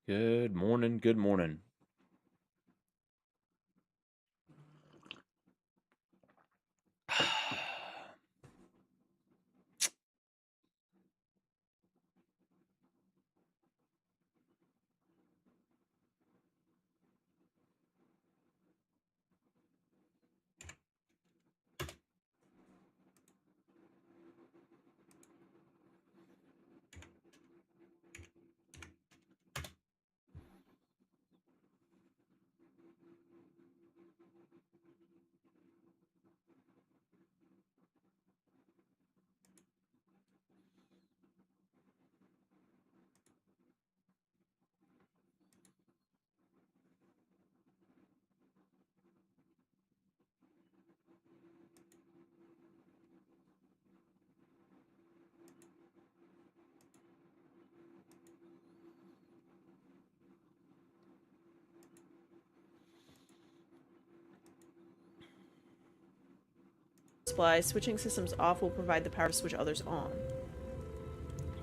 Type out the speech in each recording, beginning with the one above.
Good morning. Good morning. Display. Switching systems off will provide the power to switch others on.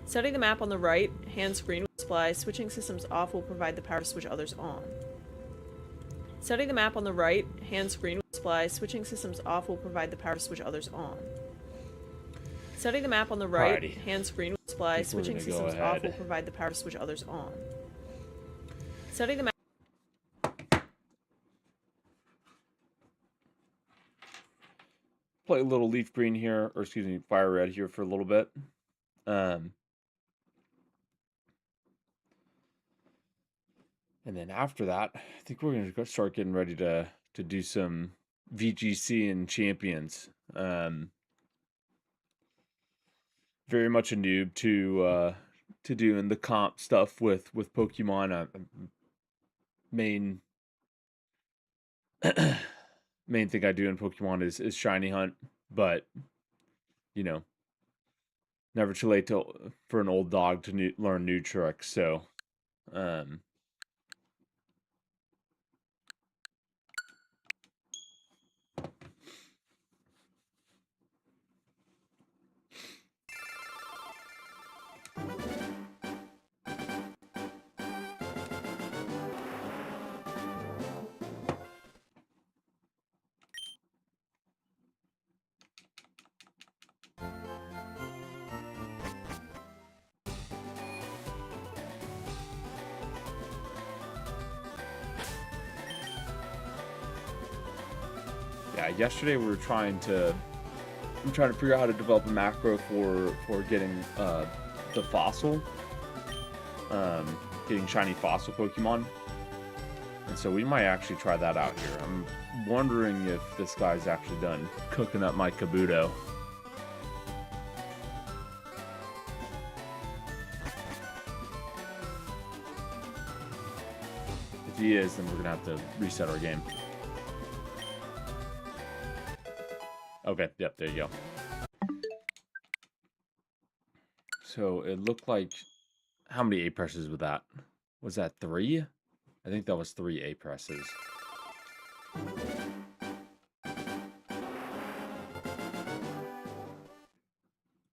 Study the map on the right hand screen display. Switching systems off will provide the power to switch others on. Study the map on the right hand screen display. Switching systems off will provide the power to switch others on. Study the map on the right hand screen display. Switching systems off will provide the power to switch others on. Study the map. Play a little leaf green here, or excuse me, fire red here for a little bit. And then after that, I think we're going to start getting ready to do some VGC and champions. Very much a noob to doing the comp stuff with Pokemon. Main main thing I do in Pokemon is shiny hunt, but you know, never too late for an old dog to learn new tricks. So, yeah, yesterday we were I'm trying to figure out how to develop a macro for getting the fossil, getting shiny fossil Pokemon, and so we might actually try that out here. I'm wondering if this guy's actually done cooking up my Kabuto. If he is, then we're gonna have to reset our game. Okay, yep, there you go. So it looked like, how many A presses with that? Was that 3? I think that was 3 A presses.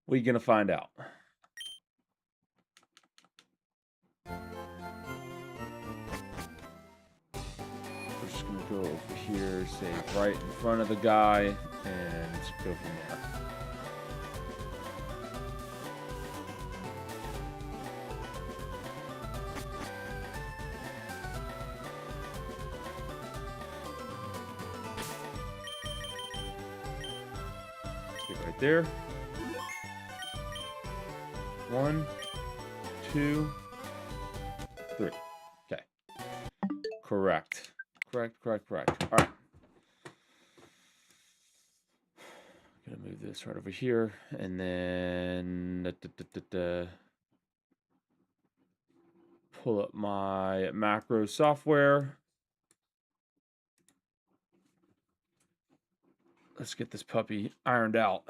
We're gonna find out. We're just gonna go over here, save right in front of the guy, and go from there. Get right there. 1, 2, 3. Okay. Correct. Correct. All right. Gonna move this right over here, and then pull up my macro software. Let's get this puppy ironed out.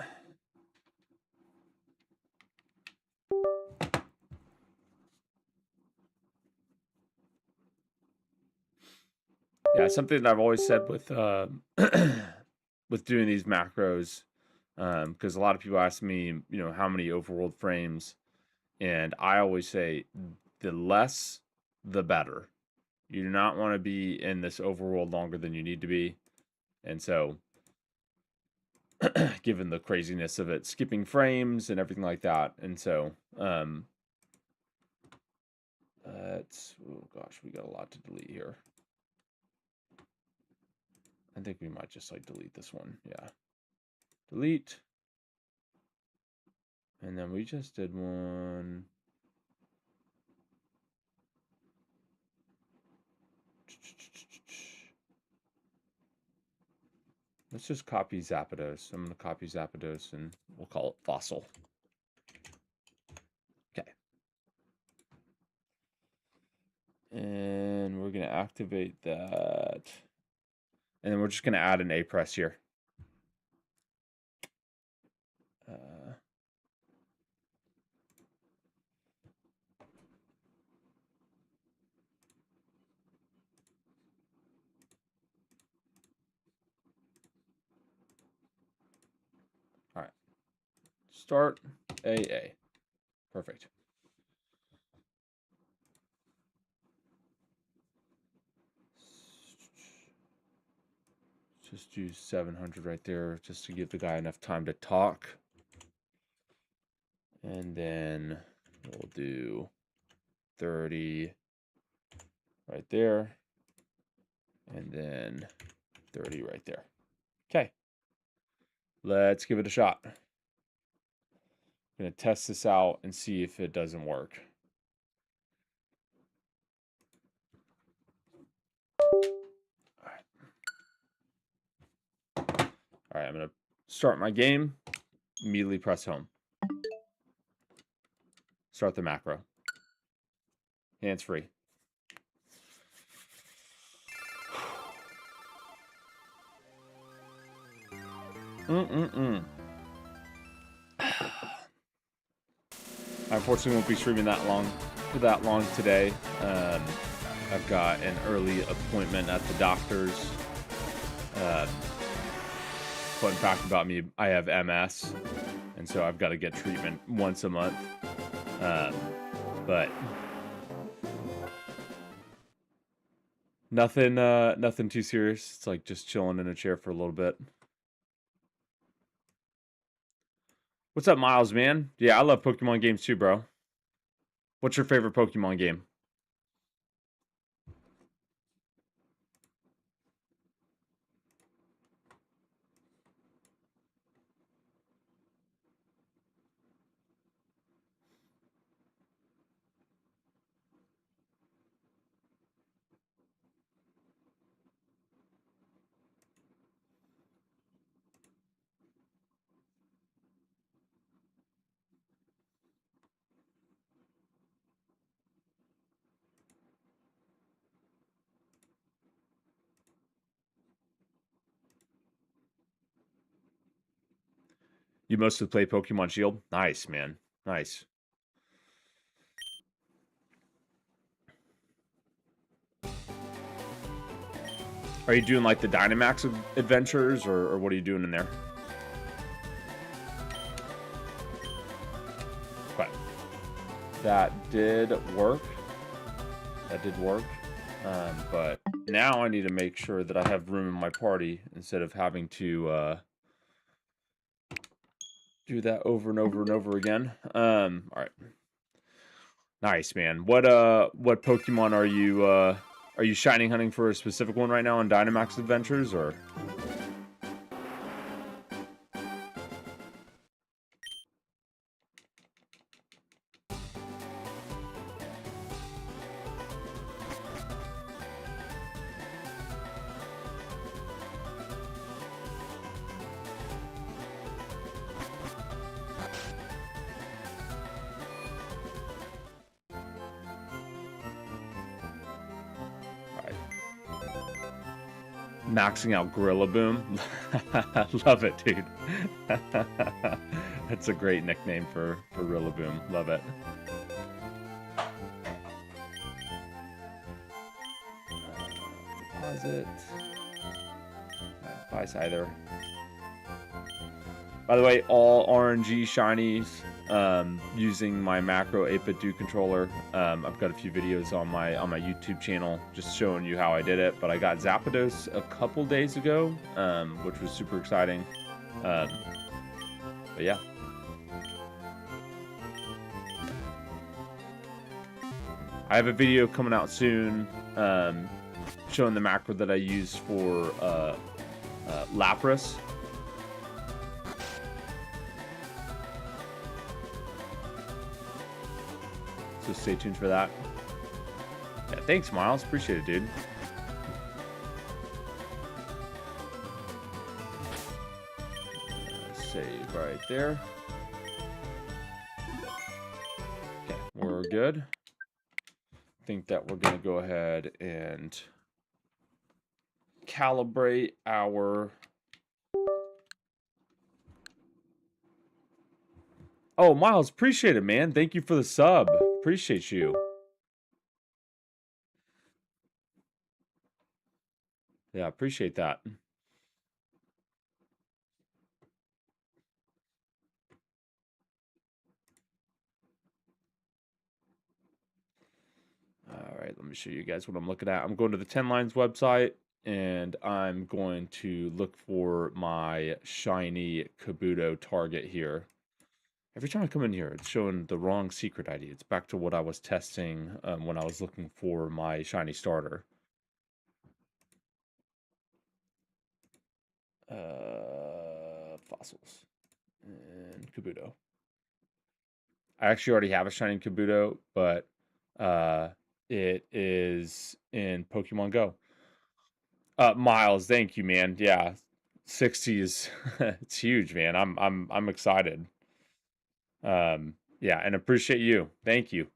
Yeah, something that I've always said with with doing these macros, because a lot of people ask me, how many overworld frames, and I always say the less the better. You do not want to be in this overworld longer than you need to be. And so, given the craziness of it, skipping frames and everything like that. And so, oh gosh, we got a lot to delete here. I think we might just like delete this one. Yeah. Delete. And then we just did one. Let's just copy Zapdos. I'm going to copy Zapdos and we'll call it Fossil. Okay. And we're going to activate that. And then we're just going to add an A press here. All right. Start AA. Perfect. Just do 700 right there just to give the guy enough time to talk. And then we'll do 30 right there. And then 30 right there. Okay. Let's give it a shot. I'm going to test this out and see if it doesn't work. All right, I'm going to start my game. Immediately press home. Start the macro. Hands free. I unfortunately won't be streaming for that long today. I've got an early appointment at the doctor's. Fun fact about me, I have MS, and so I've got to get treatment once a month. But nothing too serious. It's like just chilling in a chair for a little bit. What's up, Miles, man? Yeah, I love Pokemon games too, bro. What's your favorite Pokemon game? You mostly play Pokemon Shield? Nice, man. Nice. Are you doing like the Dynamax adventures, or what are you doing in there? Okay. That did work. That did work. But now I need to make sure that I have room in my party instead of having to do that over and over and over again. All right. Nice, man. What Pokemon are you shining hunting for a specific one right now on Dynamax Adventures, or? Maxing out Gorilla Boom. Love it, dude. That's a great nickname for Rillaboom. Love it. Deposit. Buy Scyther. By the way, all RNG shinies using my macro 8-bit do controller. I've got a few videos on my YouTube channel just showing you how I did it. But I got Zapdos a couple days ago, which was super exciting. But yeah. I have a video coming out soon showing the macro that I use for Lapras. So stay tuned for that. Yeah, thanks, Miles. Appreciate it, dude. Save right there. Okay, we're good. I think that we're going to go ahead and calibrate our... Oh, Miles, appreciate it, man. Thank you for the sub. Appreciate you. Yeah, appreciate that. All right, let me show you guys what I'm looking at. I'm going to the 10 Lines website, and I'm going to look for my shiny Kabuto target here. Every time I come in here, it's showing the wrong secret ID. It's back to what I was testing when I was looking for my shiny starter. Fossils and Kabuto. I actually already have a shiny Kabuto, but it is in Pokemon Go. Miles, thank you, man. Yeah, 60 is it's huge, man. I'm excited. Yeah, and appreciate you. Thank you.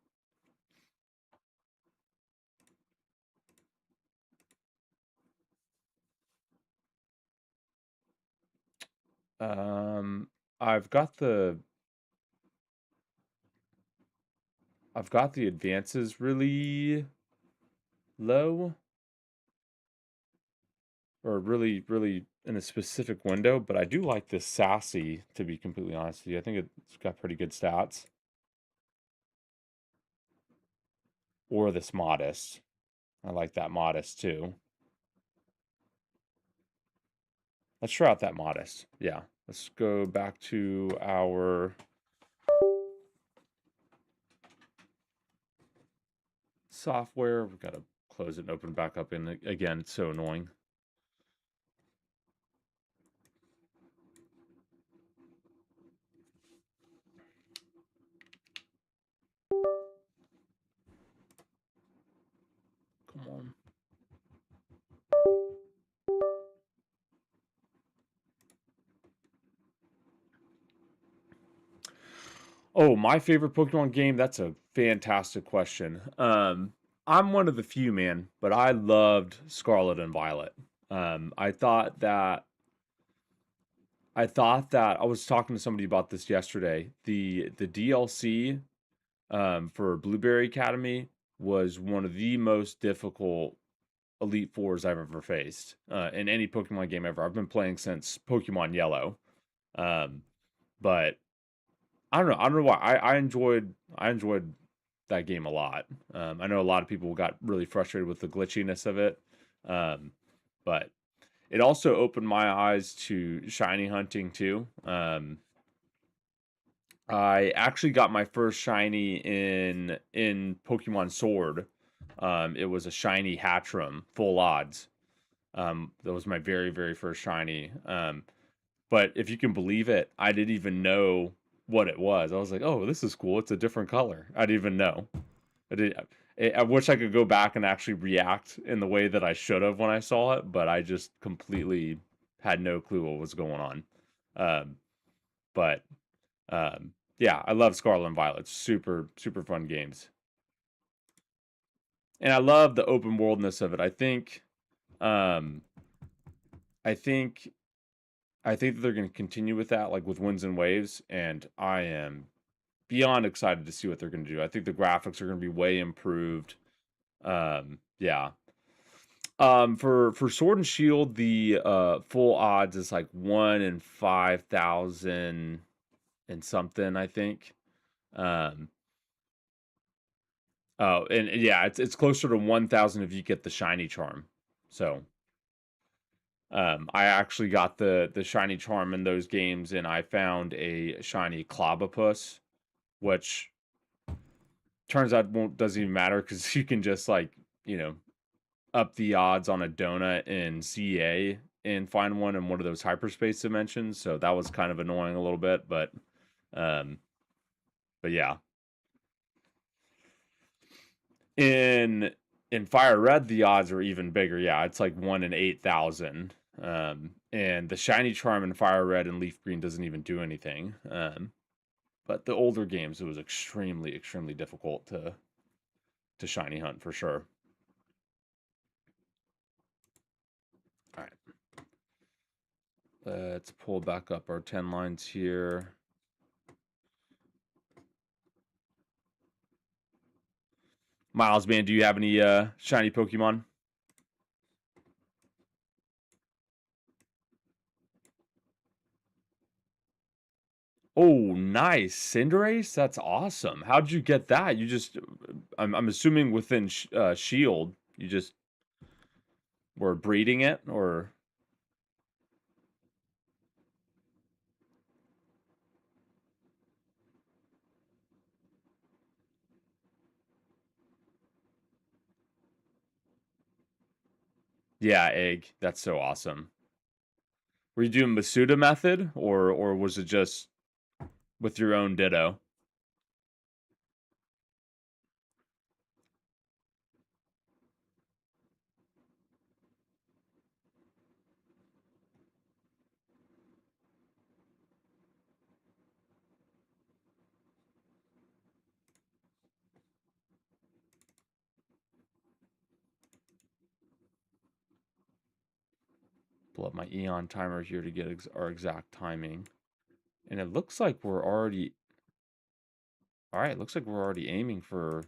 I've got the advances really low, or really in a specific window, but I do like this Sassy, to be completely honest with you. I think it's got pretty good stats. Or this Modest. I like that Modest too. Let's try out that Modest. Yeah. Let's go back to our software. We've got to close it and open back up in again. It's so annoying. Come on. Oh, my favorite Pokemon game? That's a fantastic question. I'm one of the few, man, but I loved Scarlet and Violet. I thought that I was talking to somebody about this yesterday. The DLC for Blueberry Academy was one of the most difficult Elite Fours I've ever faced in any Pokemon game ever. I've been playing since Pokemon Yellow, but I don't know. I don't know why. I enjoyed that game a lot. I know a lot of people got really frustrated with the glitchiness of it, but it also opened my eyes to shiny hunting too. I actually got my first shiny in Pokemon Sword. It was a shiny Hatchram, full odds. That was my very first shiny. But if you can believe it, I didn't even know what it was. I was like, "Oh, this is cool. It's a different color." I didn't even know. I wish I could go back and actually react in the way that I should have when I saw it, but I just completely had no clue what was going on. But yeah, I love Scarlet and Violet. Super fun games, and I love the open worldness of it. I think that they're going to continue with that, like with Winds and Waves, and I am beyond excited to see what they're going to do. I think the graphics are going to be way improved. Yeah. For Sword and Shield, the full odds is like 1 in 5,000 and something, I think. Um, oh, and yeah, it's closer to 1,000 if you get the shiny charm. So, I actually got the shiny charm in those games, and I found a shiny Clobopus, which turns out doesn't even matter because you can just like up the odds on a donut in CA and find one in one of those hyperspace dimensions. So that was kind of annoying a little bit, um, but yeah. In Fire Red, the odds are even bigger. Yeah, it's like 1 in 8,000. And the shiny charm in Fire Red and Leaf Green doesn't even do anything. But the older games, it was extremely, extremely difficult to shiny hunt for sure. All right. Let's pull back up our 10 lines here. Miles, man, do you have any shiny Pokemon? Oh, nice. Cinderace? That's awesome. How'd you get that? You just, I'm assuming within Shield, you just were breeding it, or? Yeah, egg. That's so awesome. Were you doing Masuda method, or was it just with your own Ditto? Pull up my Eon timer here to get our exact timing. And it looks like we're already... Alright, looks like we're already aiming for...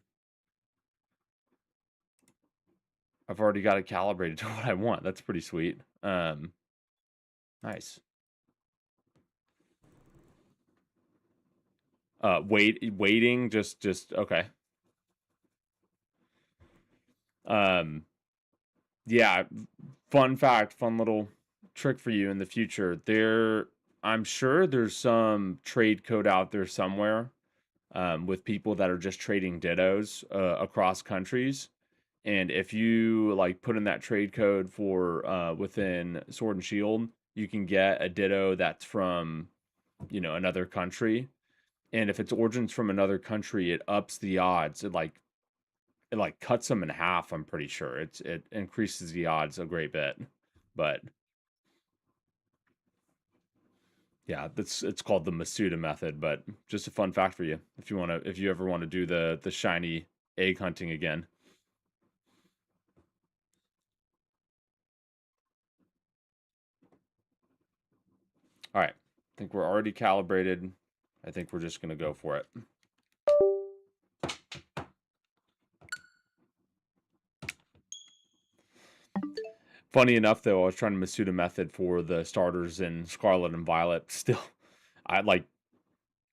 I've already got it calibrated to what I want. That's pretty sweet. Nice. Waiting, just okay. Yeah, fun fact, fun little trick for you in the future. I'm sure there's some trade code out there somewhere, with people that are just trading dittos across countries. And if you like put in that trade code for within Sword and Shield, you can get a ditto that's from another country. And if its origins from another country, it ups the odds. It cuts them in half. I'm pretty sure it increases the odds a great bit. But yeah, it's called the Masuda method. But just a fun fact for you if you ever want to do the shiny egg hunting again. All right, I think we're already calibrated. I think we're just gonna go for it. Funny enough, though, I was trying to Masuda method for the starters in Scarlet and Violet. Still, I like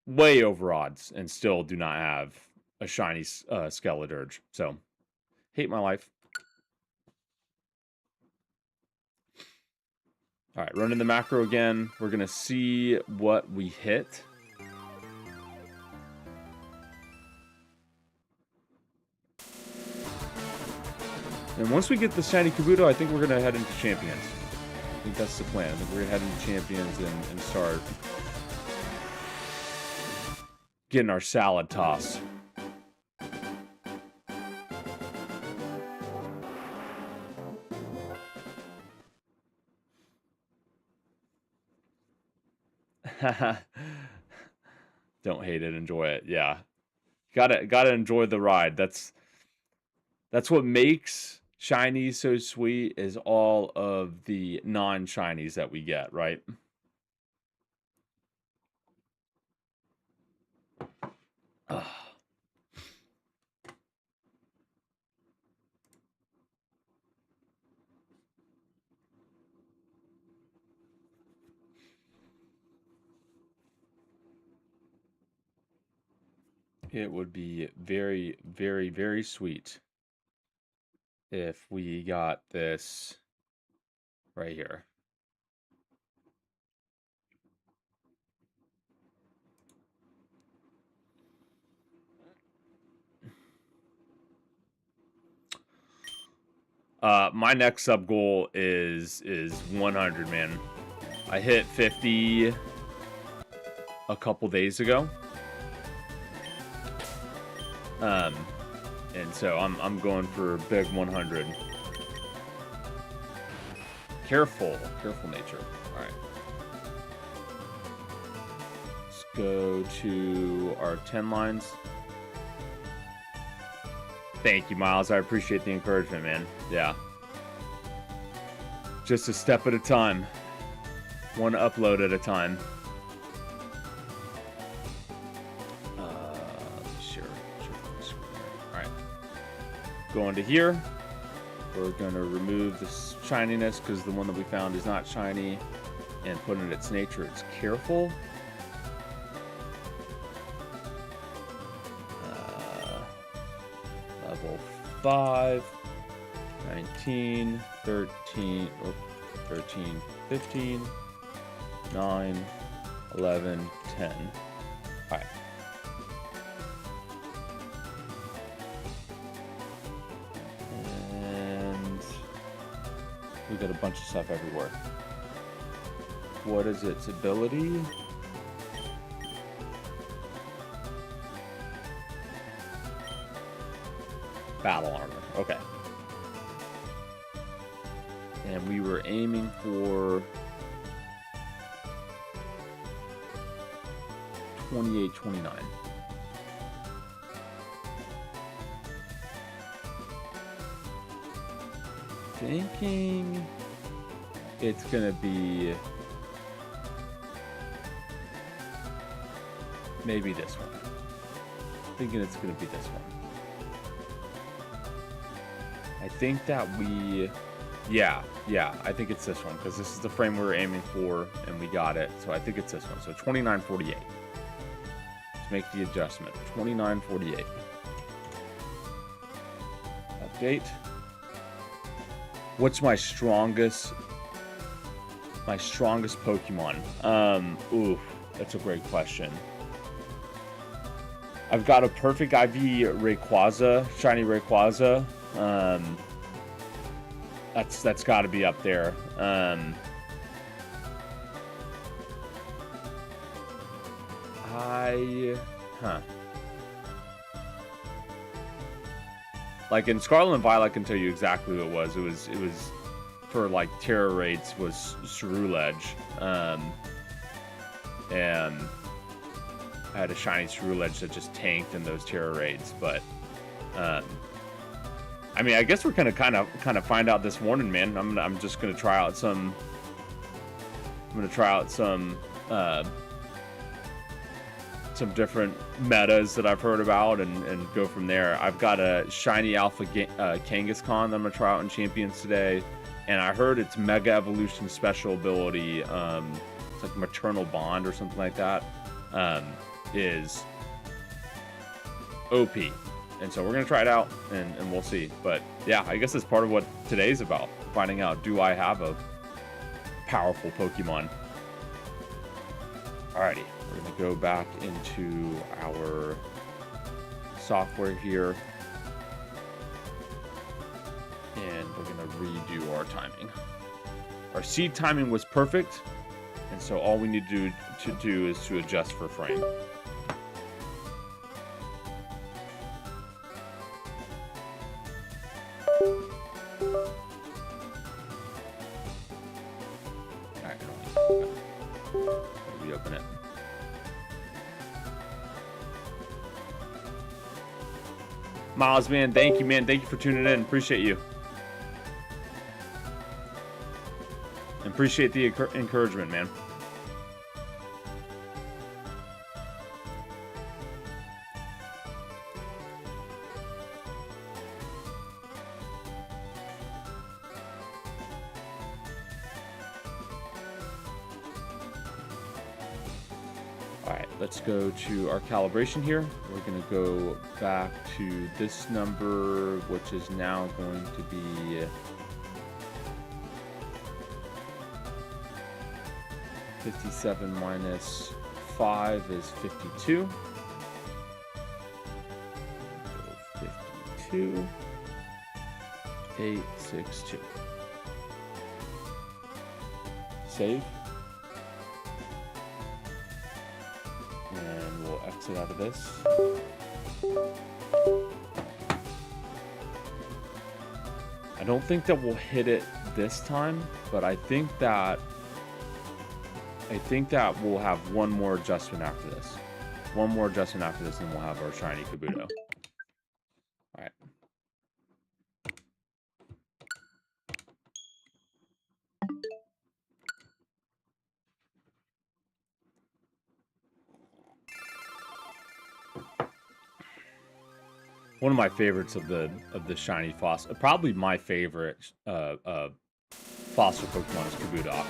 way over odds, and still do not have a shiny Skeledirge. So, hate my life. All right, running the macro again. We're gonna see what we hit. And once we get the shiny Kabuto, I think we're gonna head into Champions. I think that's the plan. I think we're gonna head into Champions and start getting our salad toss. Don't hate it, enjoy it. Yeah. Gotta enjoy the ride. That's what makes shinies so sweet, is all of the non-shinies that we get, right? Ugh. it would be very, very, very sweet if we got this right here. My next sub goal is 100, man. I hit 50 a couple days ago. And so I'm going for big 100. Careful nature. All right. Let's go to our 10 lines. Thank you, Miles. I appreciate the encouragement, man. Yeah. Just a step at a time. One upload at a time. Sure. All right. Going to here. We're going to remove the shininess because the one that we found is not shiny. And put in its nature, it's careful. Level 5, 19, 13, 15, 9, 11, 10. All right. And we got a bunch of stuff everywhere. What is its ability? Battle armor. Okay. And we were aiming for 28, 29. Thinking it's gonna be maybe this one. Thinking it's gonna be this one. I think that yeah, I think it's this one because this is the frame we were aiming for and we got it. So I think it's this one. So 2948. Let's make the adjustment. 2948. Update. What's my strongest Pokemon? Ooh, that's a great question. I've got a perfect IV Rayquaza, shiny Rayquaza. That's got to be up there. Like in Scarlet and Violet, I can tell you exactly what it was. It was for like terror raids was Ceruledge. And I had a shiny Ceruledge that just tanked in those terror raids, but I mean, I guess we're gonna kind of find out this morning, man. I'm just gonna try out some. I'm gonna try out some different metas that I've heard about and go from there. I've got a shiny Alpha Kangaskhan that I'm gonna try out in Champions today, and I heard its Mega Evolution special ability, it's like Maternal Bond or something like that, is OP. And so we're going to try it out, and we'll see. But, yeah, I guess that's part of what today's about. Finding out, do I have a powerful Pokemon? Alrighty. We're going to go back into our software here. And we're going to redo our timing. Our seed timing was perfect. And so all we need to do is to adjust for frame. Reopen it. Miles, man, thank you, man. Thank you for tuning in. Appreciate you. And appreciate the encouragement, man. All right, let's go to our calibration here. We're going to go back to this number, which is now going to be 57 minus 5 is 52. 52, 862. Save. And we'll exit out of this. I don't think that we'll hit it this time, but I think that we'll have one more adjustment after this. One more adjustment after this, and we'll have our shiny Kabuto. All right. One of my favorites of the shiny fossil, probably my favorite fossil Pokemon is Kabutox.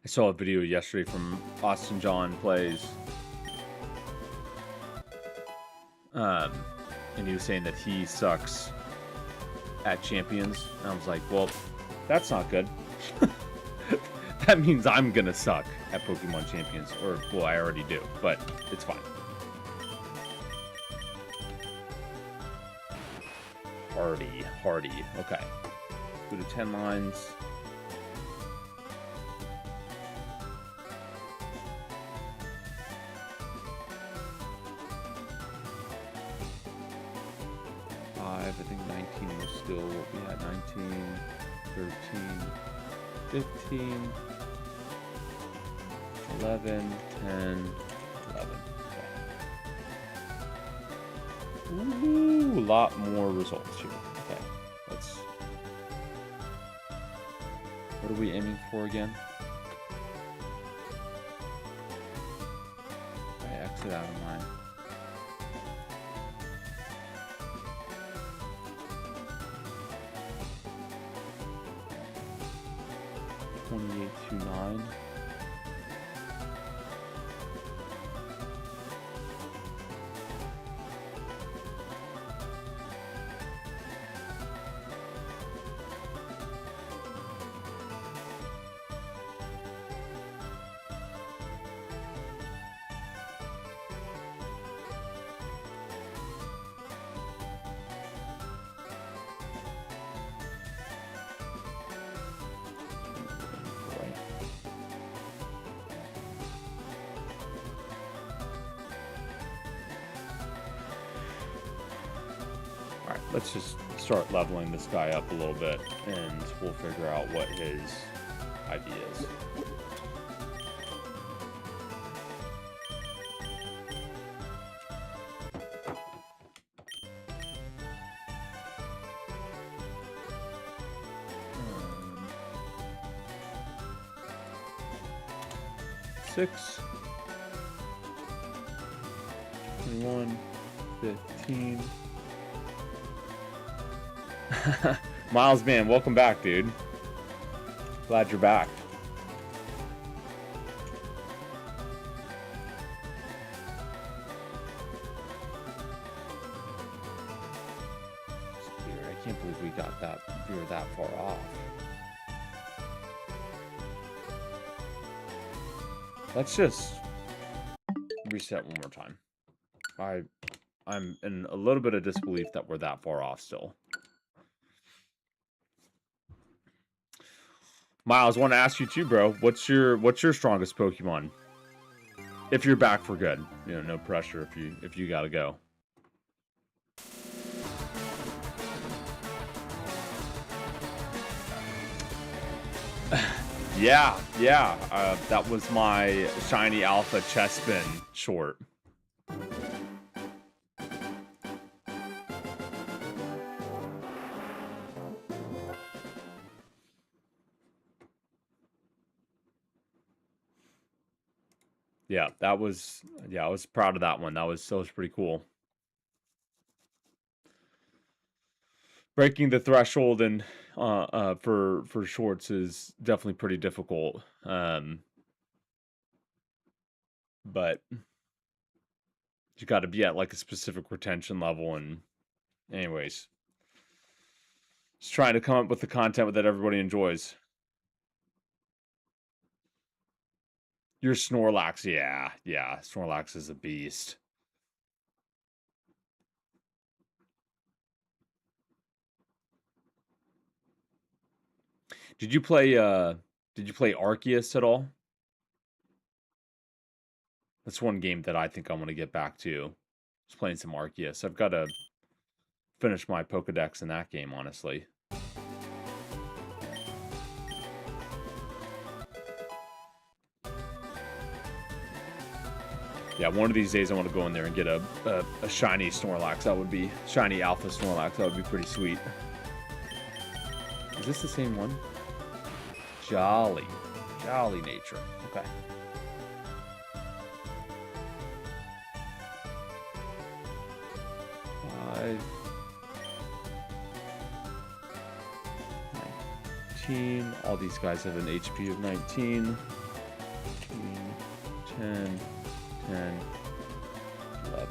I saw a video yesterday from Austin John Plays. And he was saying that he sucks at champions. And I was like, well, that's not good. That means I'm going to suck at Pokemon champions. Or, well, I already do, but it's fine. Hardy. Okay. Go to 10 lines. I think 19 was still what we had. 19, 13, 15, 11, 10, 11. Okay. Ooh, a lot more results here. Okay, let's... What are we aiming for again? I exit out of mine. To 9. Let's just start leveling this guy up a little bit, and we'll figure out what his ID is. Six, 21, 15. Miles, man, welcome back, dude. Glad you're back. can't believe we were that far off. Let's just reset one more time. I'm in a little bit of disbelief that we're that far off still. Miles, I want to ask you too, bro. What's your strongest Pokemon? If you're back for good, you know, no pressure if you gotta go. Yeah. That was my shiny alpha Chespin short. Yeah, I was proud of that one. That was pretty cool. Breaking the threshold and for shorts is definitely pretty difficult. But you got to be at like a specific retention level, and anyways, just trying to come up with the content that everybody enjoys. Your Snorlax, yeah, Snorlax is a beast. Did you play Arceus at all? That's one game that I think I'm going to get back to. Just playing some Arceus. I've got to finish my Pokedex in that game, honestly. Yeah, one of these days I want to go in there and get a shiny Snorlax. That would be shiny Alpha Snorlax. That would be pretty sweet. Is this the same one? Jolly nature. Okay. Five. 19. All these guys have an HP of 19. 10. 10, 11.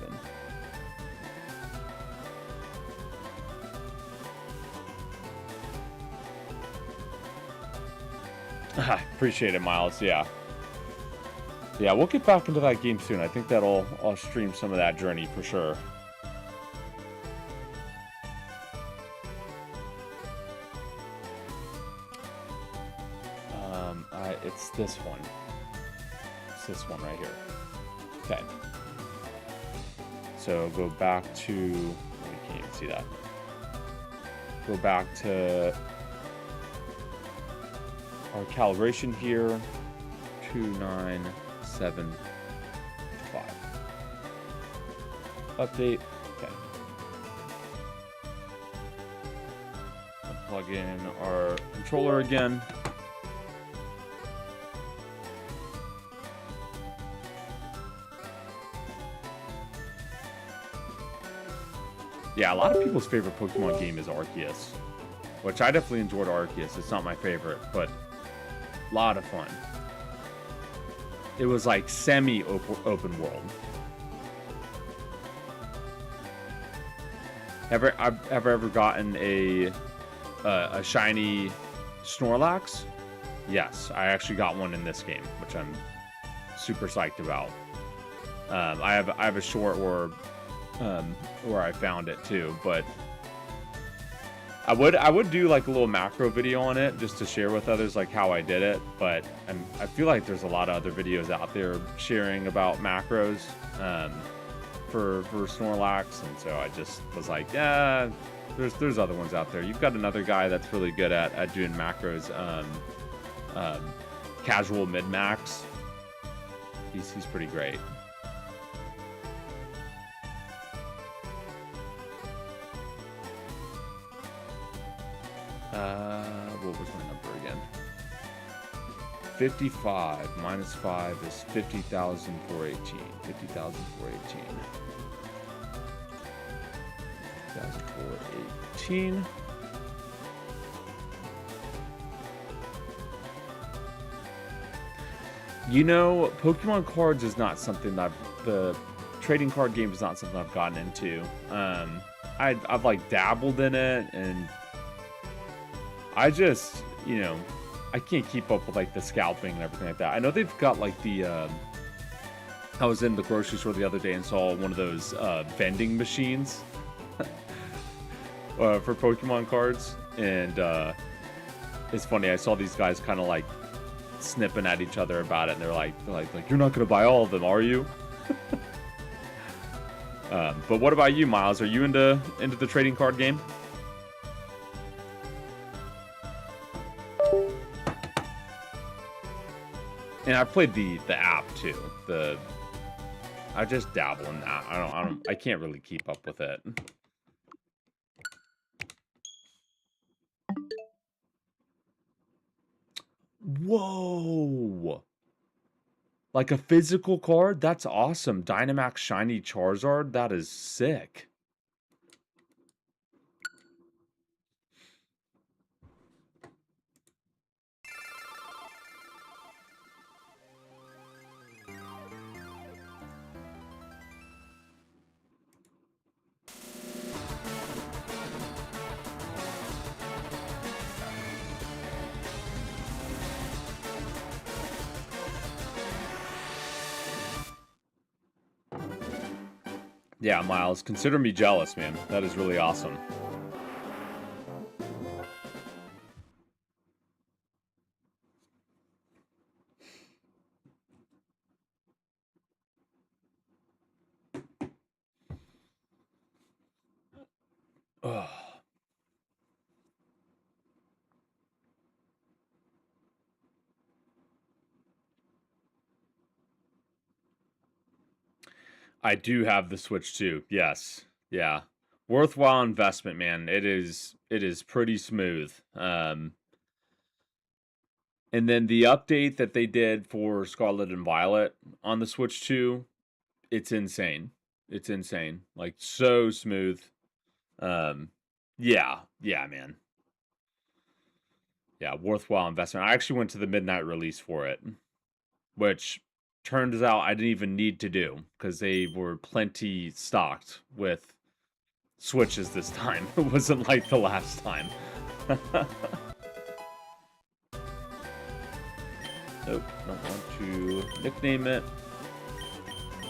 Appreciate it, Miles. Yeah, we'll get back into that game soon. I think that I'll stream some of that journey for sure. It's this one. It's this one right here. Okay. So go back to, you can't even see that. Go back to our calibration here, 2975. Update, okay. I'll plug in our controller again. Yeah, a lot of people's favorite Pokemon game is Arceus, which I definitely enjoyed Arceus. It's not my favorite, but a lot of fun. It was like semi-open world. Have ever gotten a shiny Snorlax? Yes, I actually got one in this game, which I'm super psyched about. I have a short where I found it too, but I would do like a little macro video on it just to share with others like how I did it, but I feel like there's a lot of other videos out there sharing about macros for Snorlax, and so I just was like, yeah, there's other ones out there. You've got another guy that's really good at doing macros, casual mid-max. He's pretty great. What was my number again? 55 minus 5 is 50,418. 50,418. 50,418. You know, Pokemon cards is not something that the trading card game is not something I've gotten into. I've like dabbled in it, and I just, you know, I can't keep up with like the scalping and everything like that. I know they've got like the I was in the grocery store the other day and saw one of those vending machines for Pokemon cards, and it's funny. I saw these guys kind of like snipping at each other about it, and they're like you're not gonna buy all of them, are you? But what about you, Miles? Are you into the trading card game? And I played the app too. I just dabble in that. I can't really keep up with it. Whoa! Like a physical card? That's awesome. Dynamax Shiny Charizard? That is sick. Yeah, Miles, consider me jealous, man. That is really awesome. Ugh. I do have the Switch too. Yes. Yeah. Worthwhile investment, man. It is pretty smooth. And then the update that they did for Scarlet and Violet on the Switch 2, it's insane. It's insane. Like so smooth. Yeah, man. Yeah, worthwhile investment. I actually went to the midnight release for it, which turns out I didn't even need to do because they were plenty stocked with Switches this time. It wasn't like the last time. Nope, don't want to nickname it.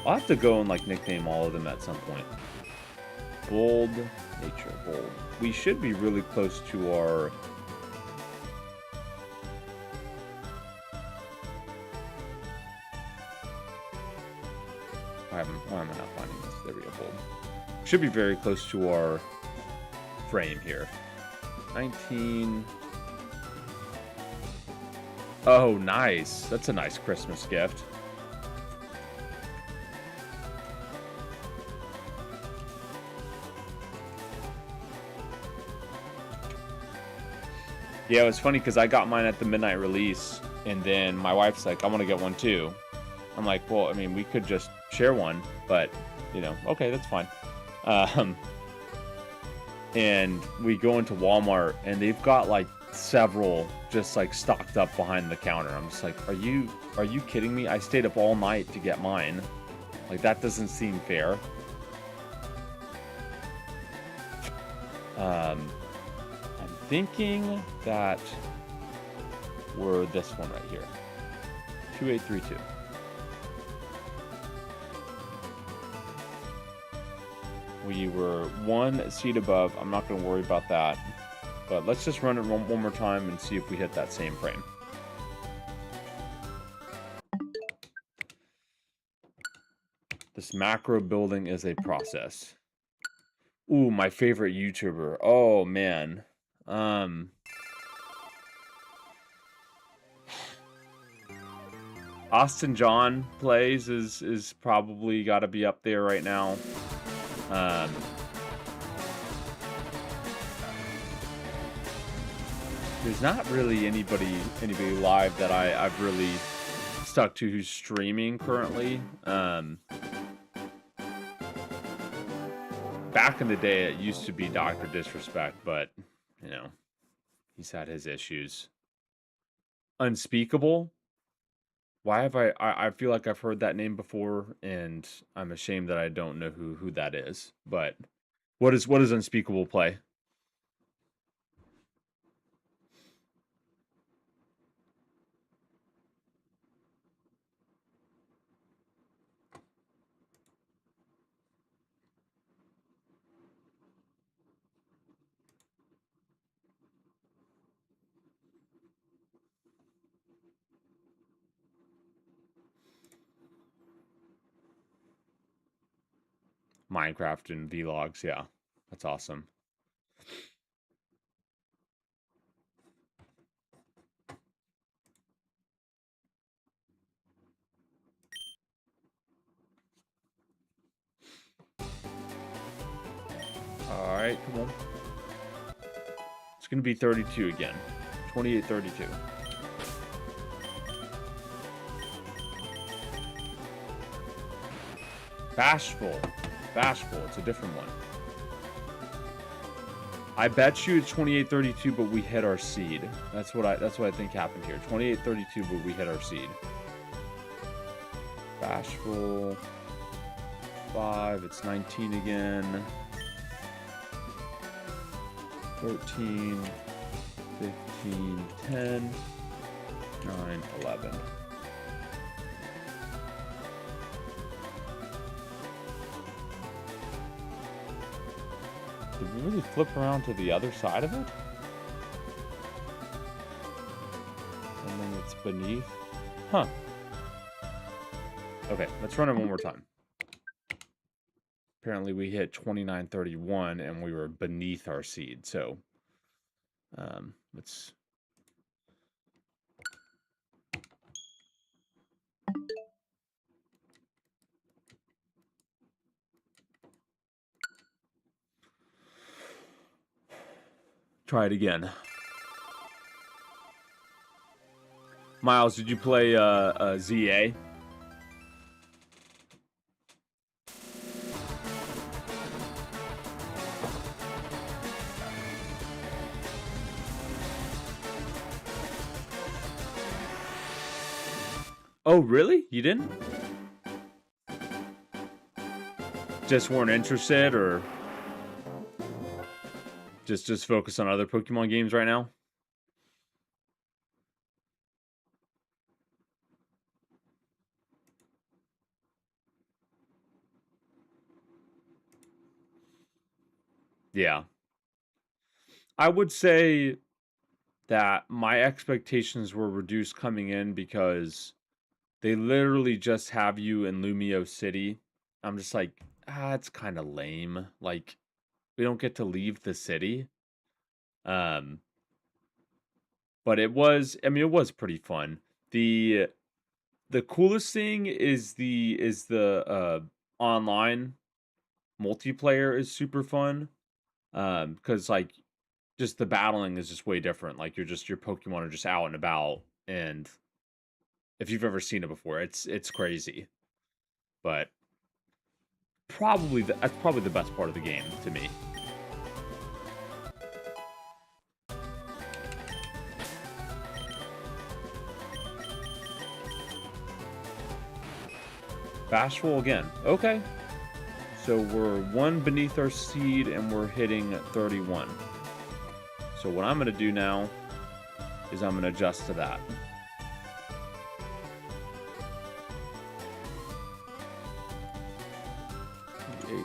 I'll have to go and like nickname all of them at some point. Bold, nature, bold. We should be really close to our... Why am I not finding this? There we go, bold. Should be very close to our frame here. 19... Oh, nice. That's a nice Christmas gift. Yeah, it was funny because I got mine at the midnight release, and then my wife's like, I want to get one too. I'm like, well, I mean, we could just share one, but, you know, okay, that's fine. And we go into Walmart, and they've got, like, several just, like, stocked up behind the counter. I'm just like, are you kidding me? I stayed up all night to get mine. Like, that doesn't seem fair. I'm thinking that we're this one right here. 2832. We were one seat above. I'm not going to worry about that. But let's just run it one more time and see if we hit that same frame. This macro building is a process. Ooh, my favorite YouTuber. Oh, man. Austin John Plays is probably got to be up there right now. There's not really anybody live that I've really stuck to who's streaming currently. Back in the day, it used to be Dr. Disrespect, but, you know, he's had his issues. Unspeakable? Why have I feel like I've heard that name before, and I'm ashamed that I don't know who that is. But what is Unspeakable play? Minecraft and vlogs, yeah. That's awesome. All right, come on. It's going to be 32 again. 28-32. Bashful. Bashful. It's a different one. I bet you it's 28-32, but we hit our seed. That's what I think happened here. 28-32, but we hit our seed. Bashful. 5. It's 19 again. 13, 15, 10, 9, 11. Did we really flip around to the other side of it? And then it's beneath? Huh. Okay, let's run it one more time. Apparently we hit 29-31 and we were beneath our seed. So let's try it again. Miles, did you play ZA? Oh, really? You didn't? Just weren't interested, or just focus on other Pokemon games right now? Yeah. I would say that my expectations were reduced coming in because they literally just have you in Lumio City. I'm just like, it's kind of lame. Like, we don't get to leave the city. But it was, I mean, it was pretty fun. The coolest thing is the online multiplayer is super fun. Because like just the battling is just way different. Like your Pokemon are just out and about, and if you've ever seen it before, it's crazy. But that's probably the best part of the game to me. Bashful again. Okay. So we're one beneath our seed and we're hitting 31. So what I'm going to do now is I'm going to adjust to that.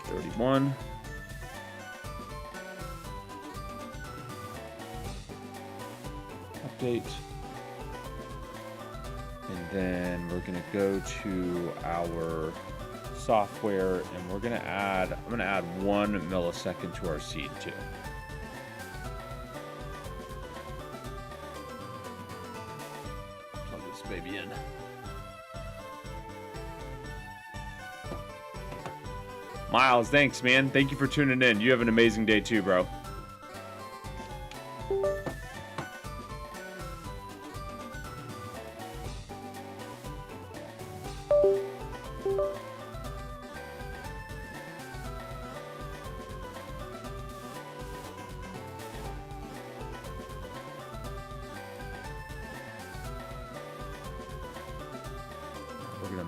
31. Update. And then we're going to go to our software and we're going to add, I'm going to add 1 millisecond to our seed too. Plug this baby in. Miles, thanks, man. Thank you for tuning in. You have an amazing day too, bro.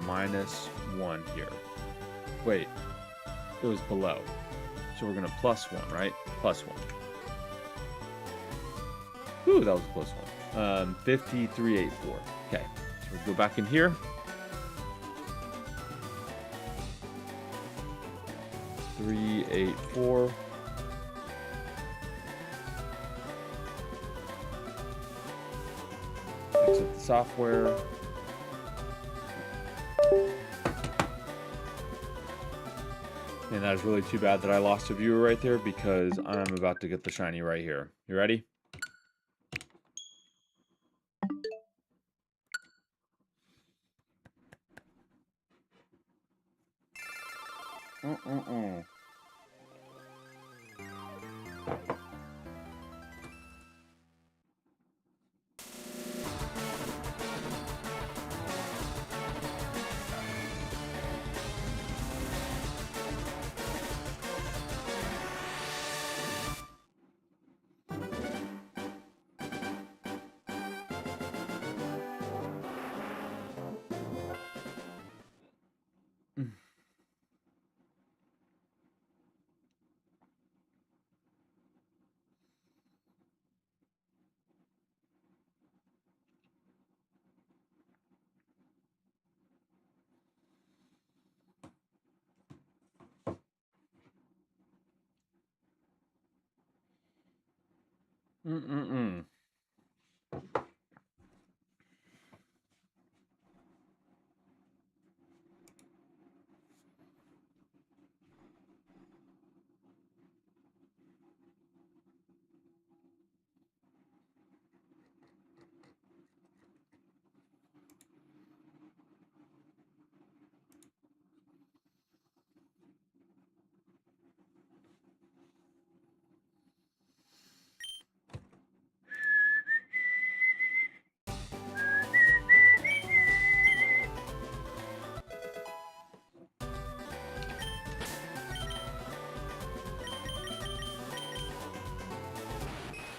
-1 here. Wait, it was below. So we're going to +1, right? +1. Ooh, that was a close one. 5384. Okay, so we'll go back in here. $384. Exit the software. And that is really too bad that I lost a viewer right there because I'm about to get the shiny right here. You ready?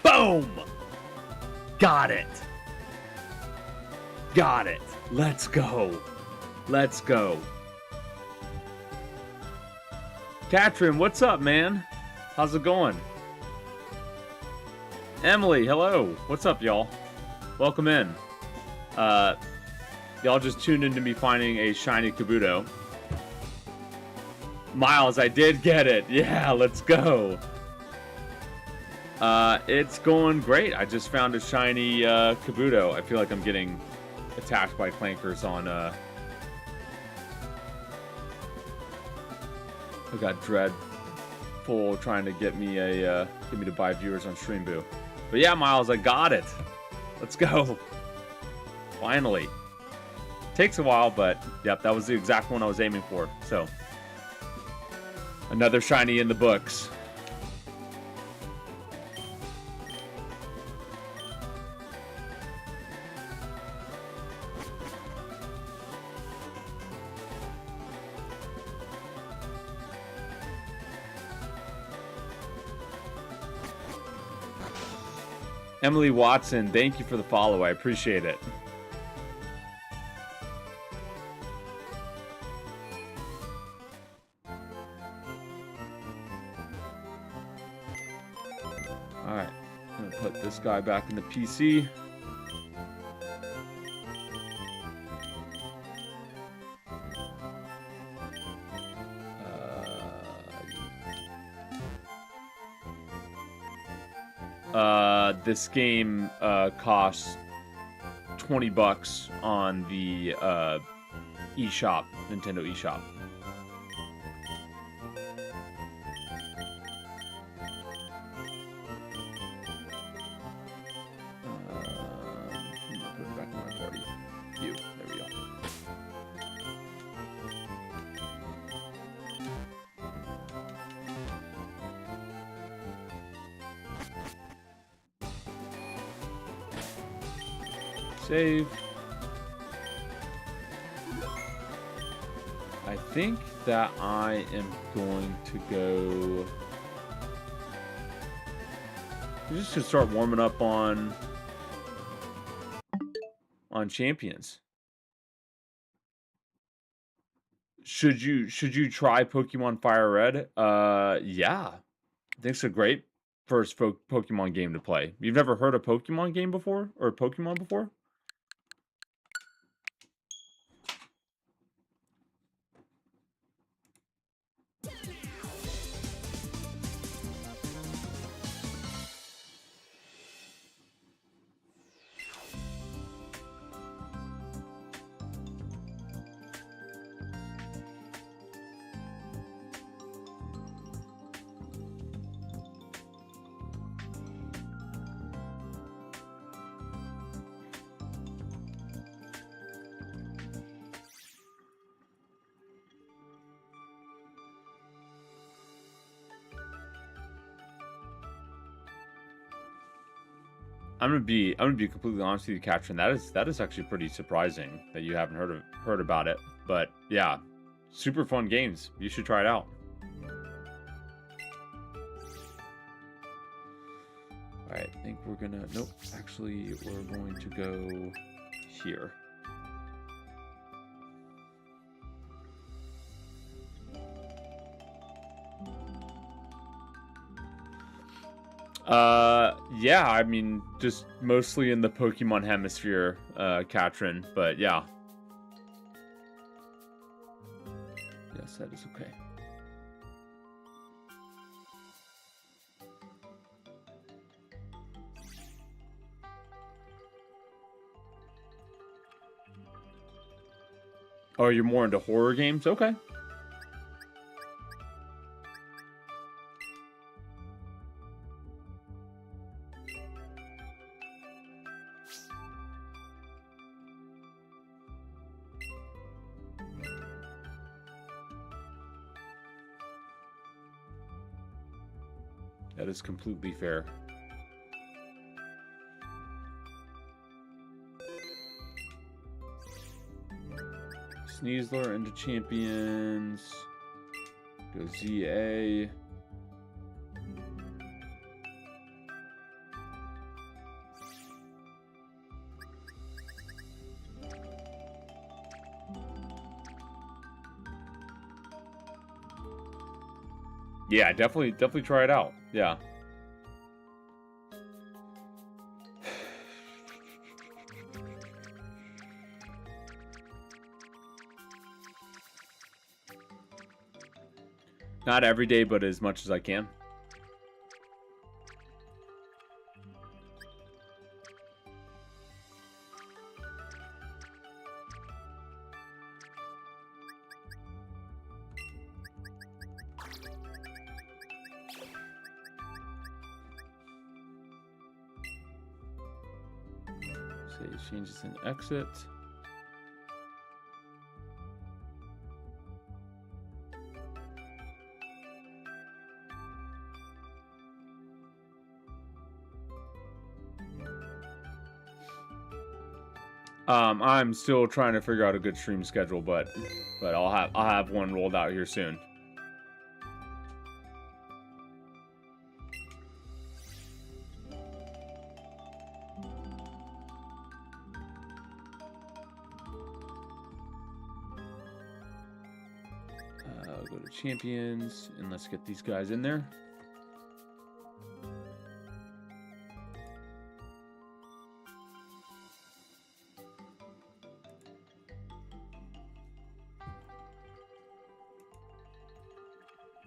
Boom! Got it. Got it. Let's go. Let's go. Katrin, what's up, man? How's it going? Emily, hello. What's up, y'all? Welcome in. Y'all just tuned into me finding a shiny Kabuto. Miles, I did get it. Yeah, let's go. It's going great. I just found a shiny Kabuto. I feel like I'm getting attacked by clankers on I got Dreadful trying to get me to buy viewers on Streamboo. But yeah, Miles, I got it. Let's go. Finally. Takes a while, but yep, that was the exact one I was aiming for. So another shiny in the books. Emily Watson, thank you for the follow. I appreciate it. All right, I'm gonna put this guy back in the PC. This game costs $20 on the eShop, Nintendo eShop. Put it back in my party. You. There we go. Save. I think that I am going to go. I'm just gonna start warming up on champions. should you try Pokemon Fire Red? Yeah. I think it's a great first Pokemon game to play. You've never heard a Pokemon game before? Or Pokemon before? I'm gonna be completely honest with you, Katrin. That is actually pretty surprising that you haven't heard about it. But yeah, super fun games. You should try it out. All right, I think we're gonna. Nope, actually, we're going to go here. Yeah, I mean, just mostly in the Pokemon hemisphere, Katrin, but yeah. Yes, that is okay. Oh, you're more into horror games? Okay. That is completely fair. Sneasler into champions. Go ZA. Yeah, definitely try it out. Yeah. Not every day, but as much as I can. Save changes and exit. I'm still trying to figure out a good stream schedule, but I'll have one rolled out here soon. Go to champions and let's get these guys in there.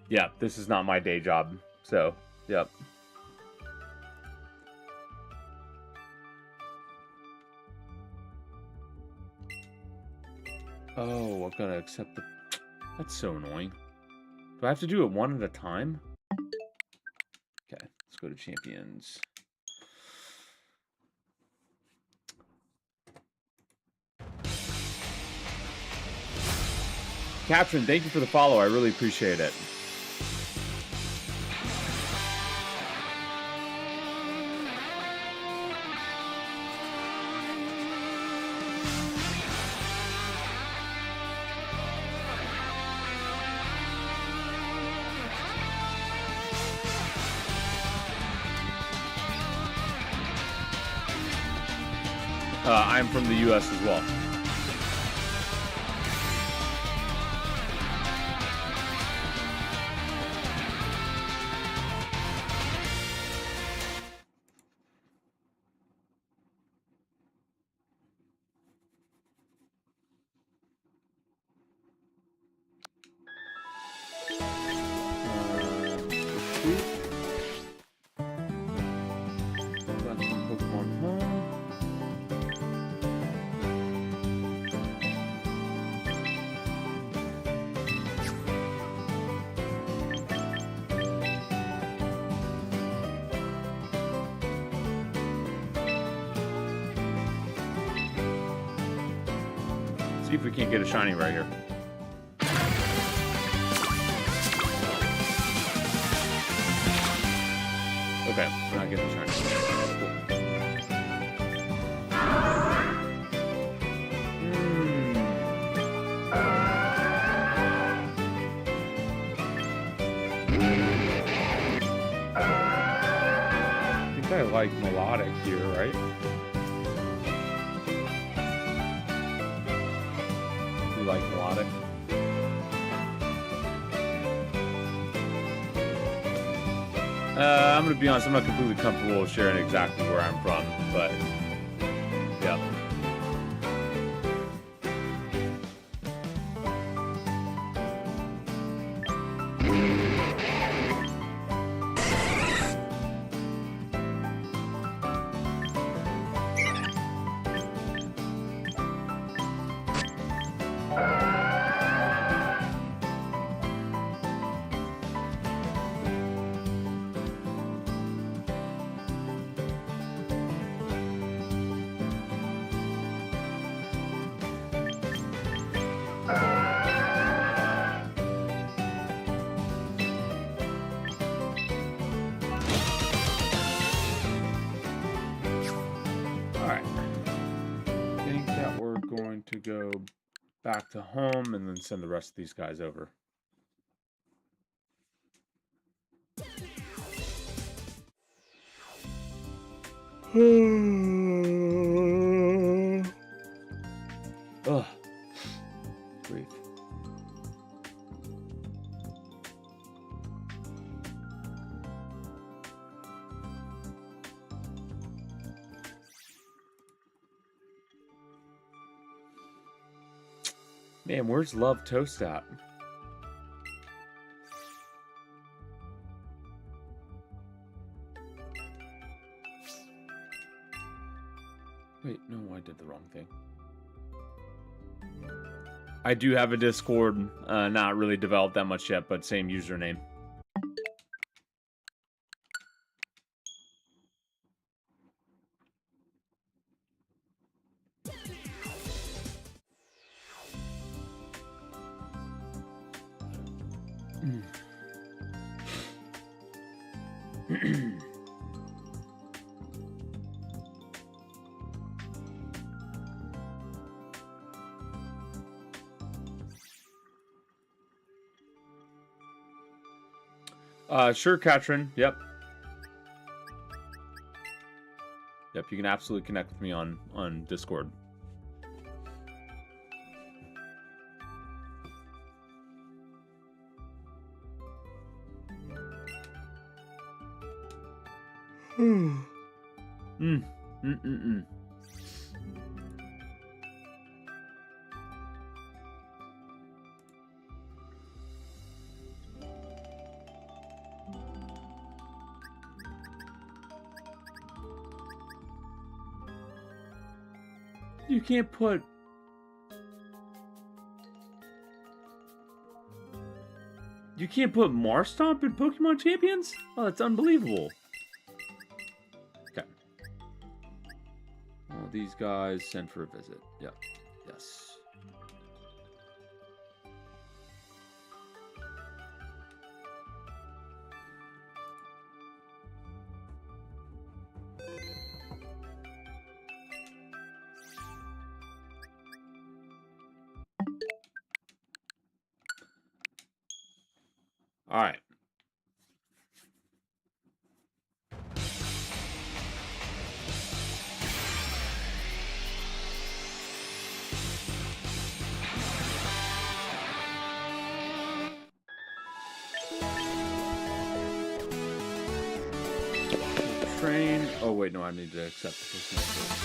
Yeah, this is not my day job, so, yep. Oh, I've got to accept the... That's so annoying. Do I have to do it one at a time? Okay, let's go to champions. Katrin, thank you for the follow. I really appreciate it. I'm from the U.S. as well. Sweet. Got some Pokemon home. See if we can't get a shiny right here. Okay, we're not getting a shiny. Cool. I think I like melodic here, right? Like melodic. I'm gonna be honest, I'm not completely comfortable sharing exactly where I'm from, but yeah. To go back to home and then send the rest of these guys over. Ugh. Grief. Man, where's Love Toast at? Wait, no, I did the wrong thing. I do have a Discord, not really developed that much yet, but same username. Sure, Katrin. Yep. Yep, you can absolutely connect with me on Discord. You can't put... You can't put Marstomp in Pokemon Champions? Oh, that's unbelievable. Okay. All these guys sent for a visit. Yep. Yes. All right. Train. Oh wait, no, I need to accept the Pokemon first.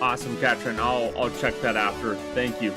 Awesome, Katrin. I'll check that after. Thank you.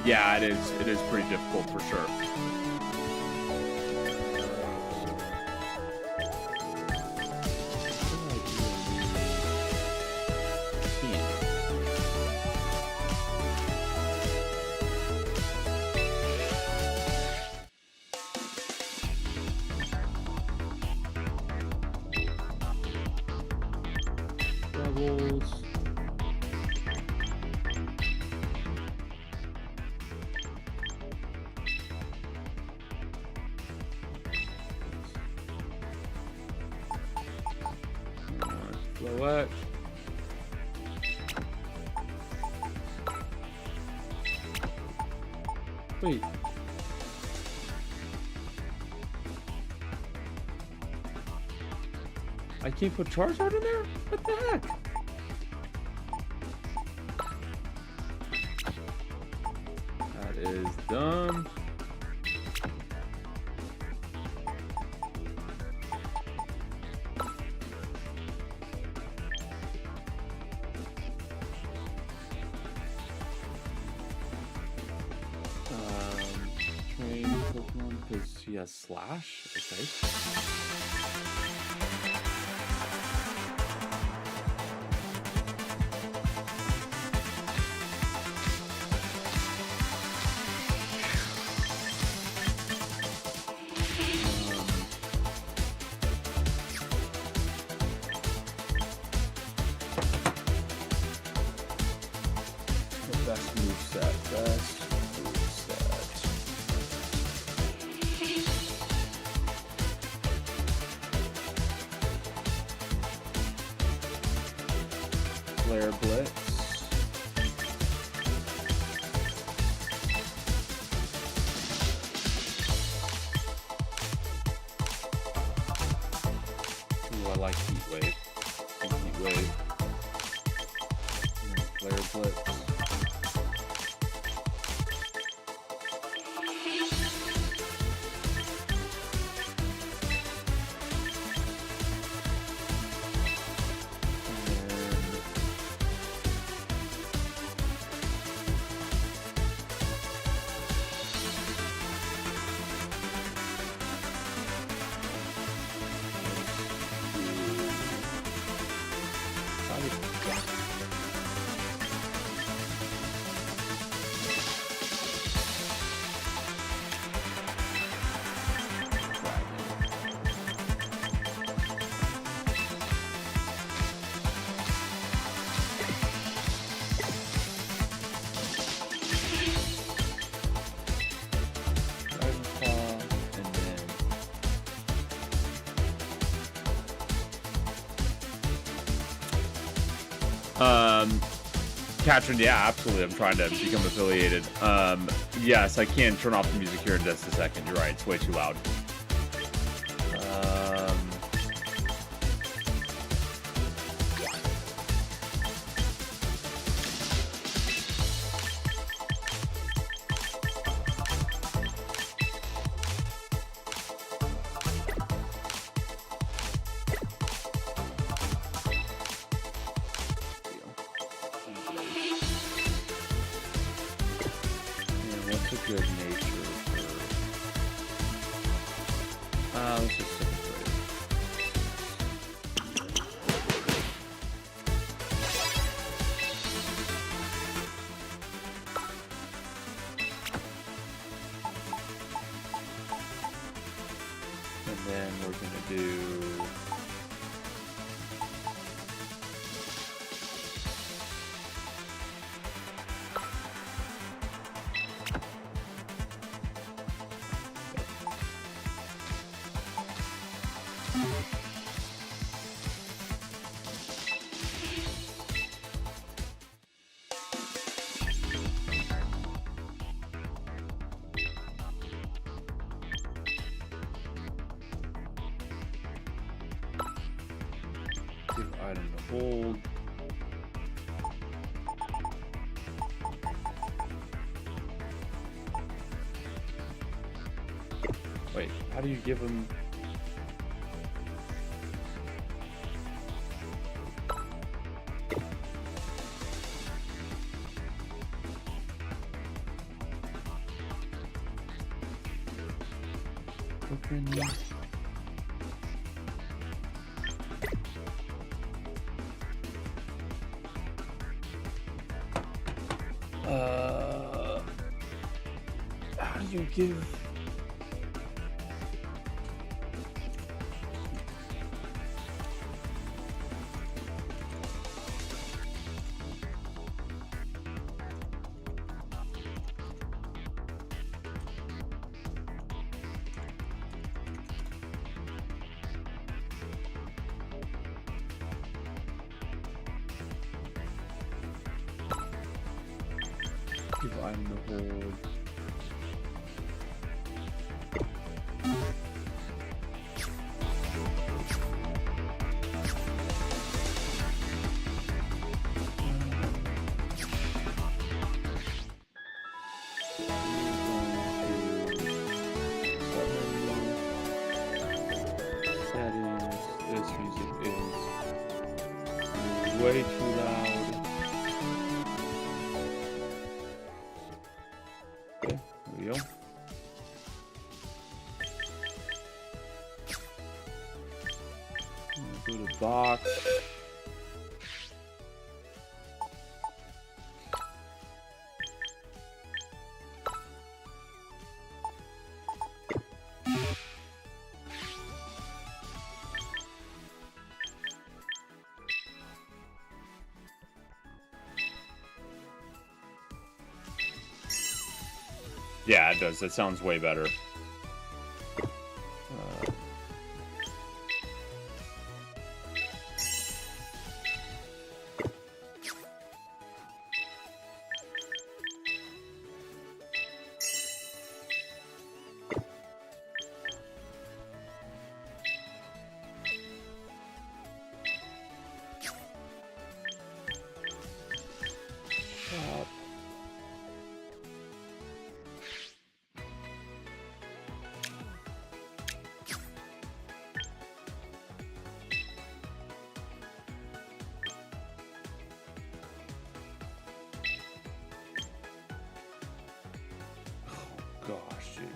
Yeah, it is. It is pretty difficult for sure. Levels. What? Wait. I can't put Charizard in there? What the heck? That is dumb. Train Pokemon because he has Slash. Okay. Best moveset. Best moveset. Flare Blitz. Ooh, I like Heat Wave. Heat Wave. And then Flare Blitz. Katrin, yeah, absolutely. I'm trying to become affiliated. Yes, I can turn off the music here in just a second. You're right, it's way too loud. What's a good nature for... let's just stick with Give item to hold. Wait, how do you give him? Open. How do you give? Give item to hold. Settings. This music is way too loud. Okay, there we go. Go to box. Yeah, it does. That sounds way better. Gosh, dude.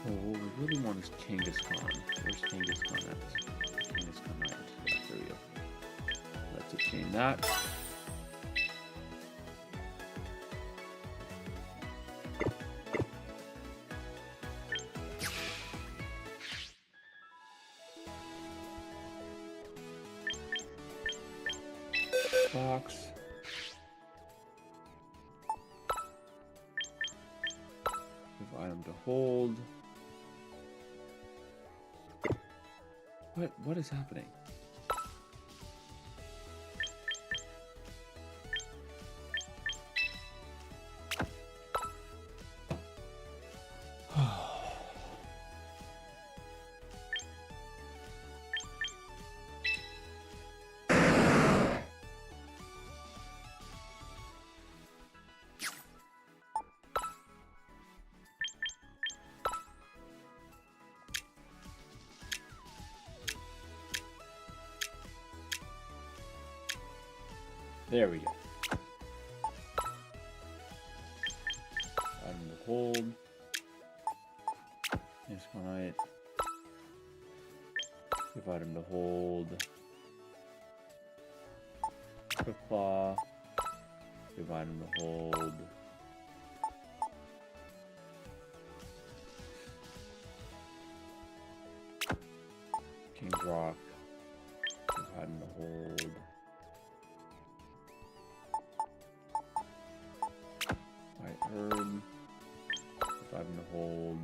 Oh, what we really want is Kangaskhan. Where's Kangaskhan at? Kangaskhan Island. Yeah, there we go. Let's obtain that. Box. Give item to hold. What is happening? There we go. Item to hold. Yes, right. Give item to hold. Quick claw. Give item to hold. King's Rock. Hiding the hold. White Herb. Hiding the hold.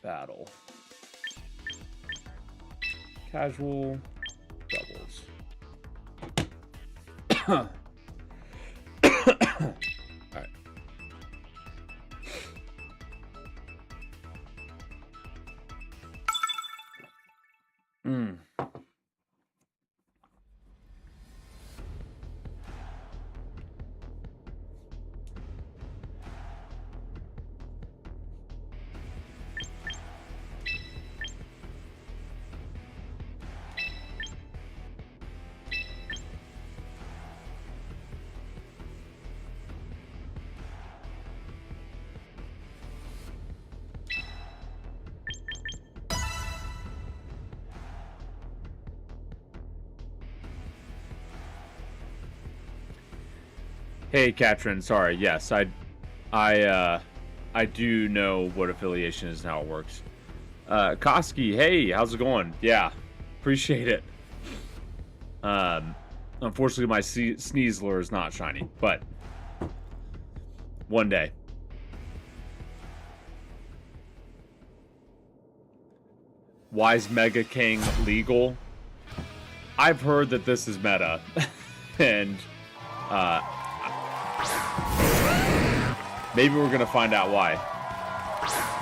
Battle. Casual. Doubles. Alright. Hey, Katrin. Sorry. Yes, I do know what affiliation is and how it works. Koski, hey, how's it going? Yeah, appreciate it. Unfortunately, my Sneasler is not shiny, but one day. Why is Mega King legal? I've heard that this is meta, and maybe we're gonna find out why.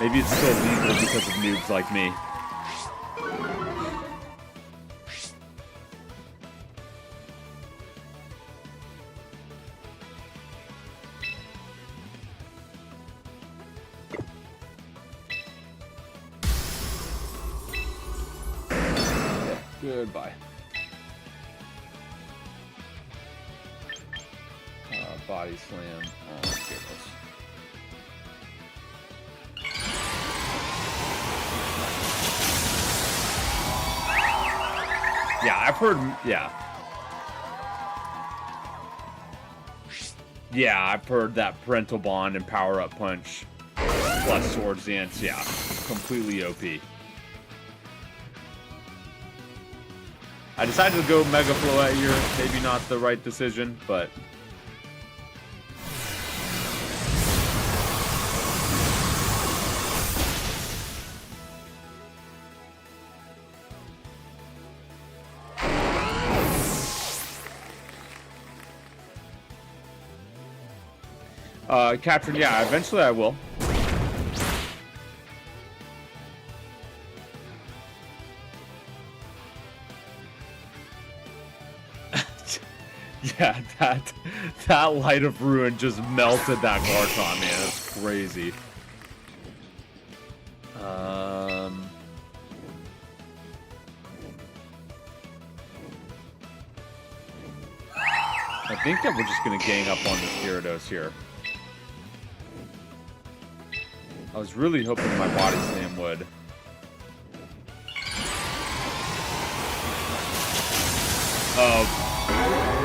Maybe it's still legal because of noobs like me. Goodbye. Body slam. Oh, goodness. Yeah, I've heard. Yeah. Yeah, I've heard that parental bond and power up punch plus swords dance. Yeah, completely OP. I decided to go Mega Floette here. Maybe not the right decision, but. Katrin, yeah, eventually I will. Yeah, that Light of Ruin just melted that Garchomp, man. That's crazy. I think that we're just gonna gang up on this Gyarados here. I was really hoping my Body Slam would. Oh,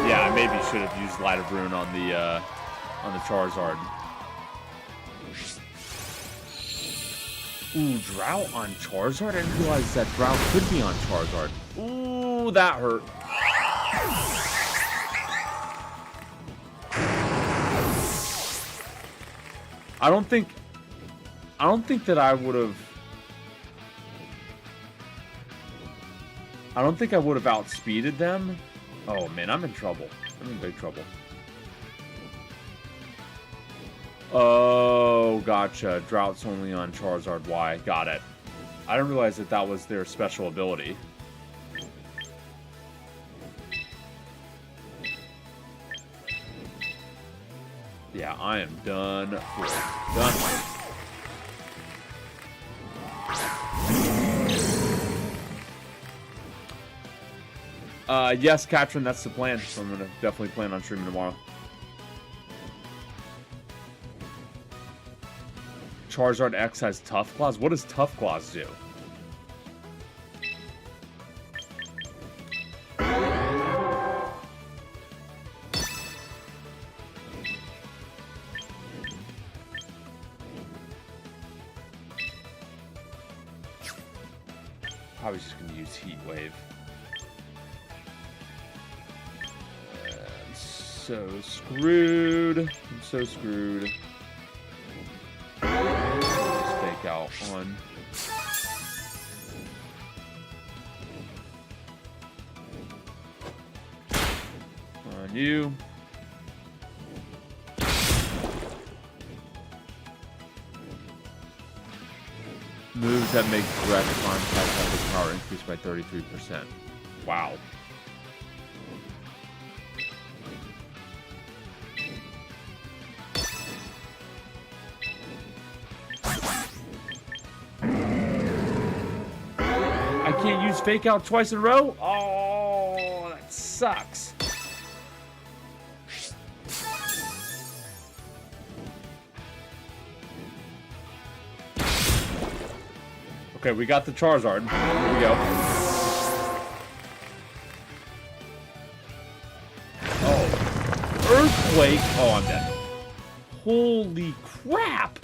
yeah, I maybe should have used Light of Ruin on the Charizard. Ooh, Drought on Charizard? I didn't realize that Drought could be on Charizard. Ooh, that hurt. I don't think that I would have. I don't think I would have outspeeded them. Oh man, I'm in trouble. I'm in big trouble. Oh, gotcha. Drought's only on Charizard Y. Got it. I didn't realize that that was their special ability. Yeah, I am done for. Done. Yes, Katrin, that's the plan. So I'm gonna definitely plan on streaming tomorrow. Charizard X has Tough Claws? What does Tough Claws do? probably just going to use Heat Wave. I'm so screwed. I'm so screwed. Just fake out on. On you. Moves that make direct contact have the power increased by 33%. Wow. I can't use fake out twice in a row? Oh, that sucks. Okay, we got the Charizard. Here we go. Oh. Earthquake. Oh, I'm dead. Holy crap.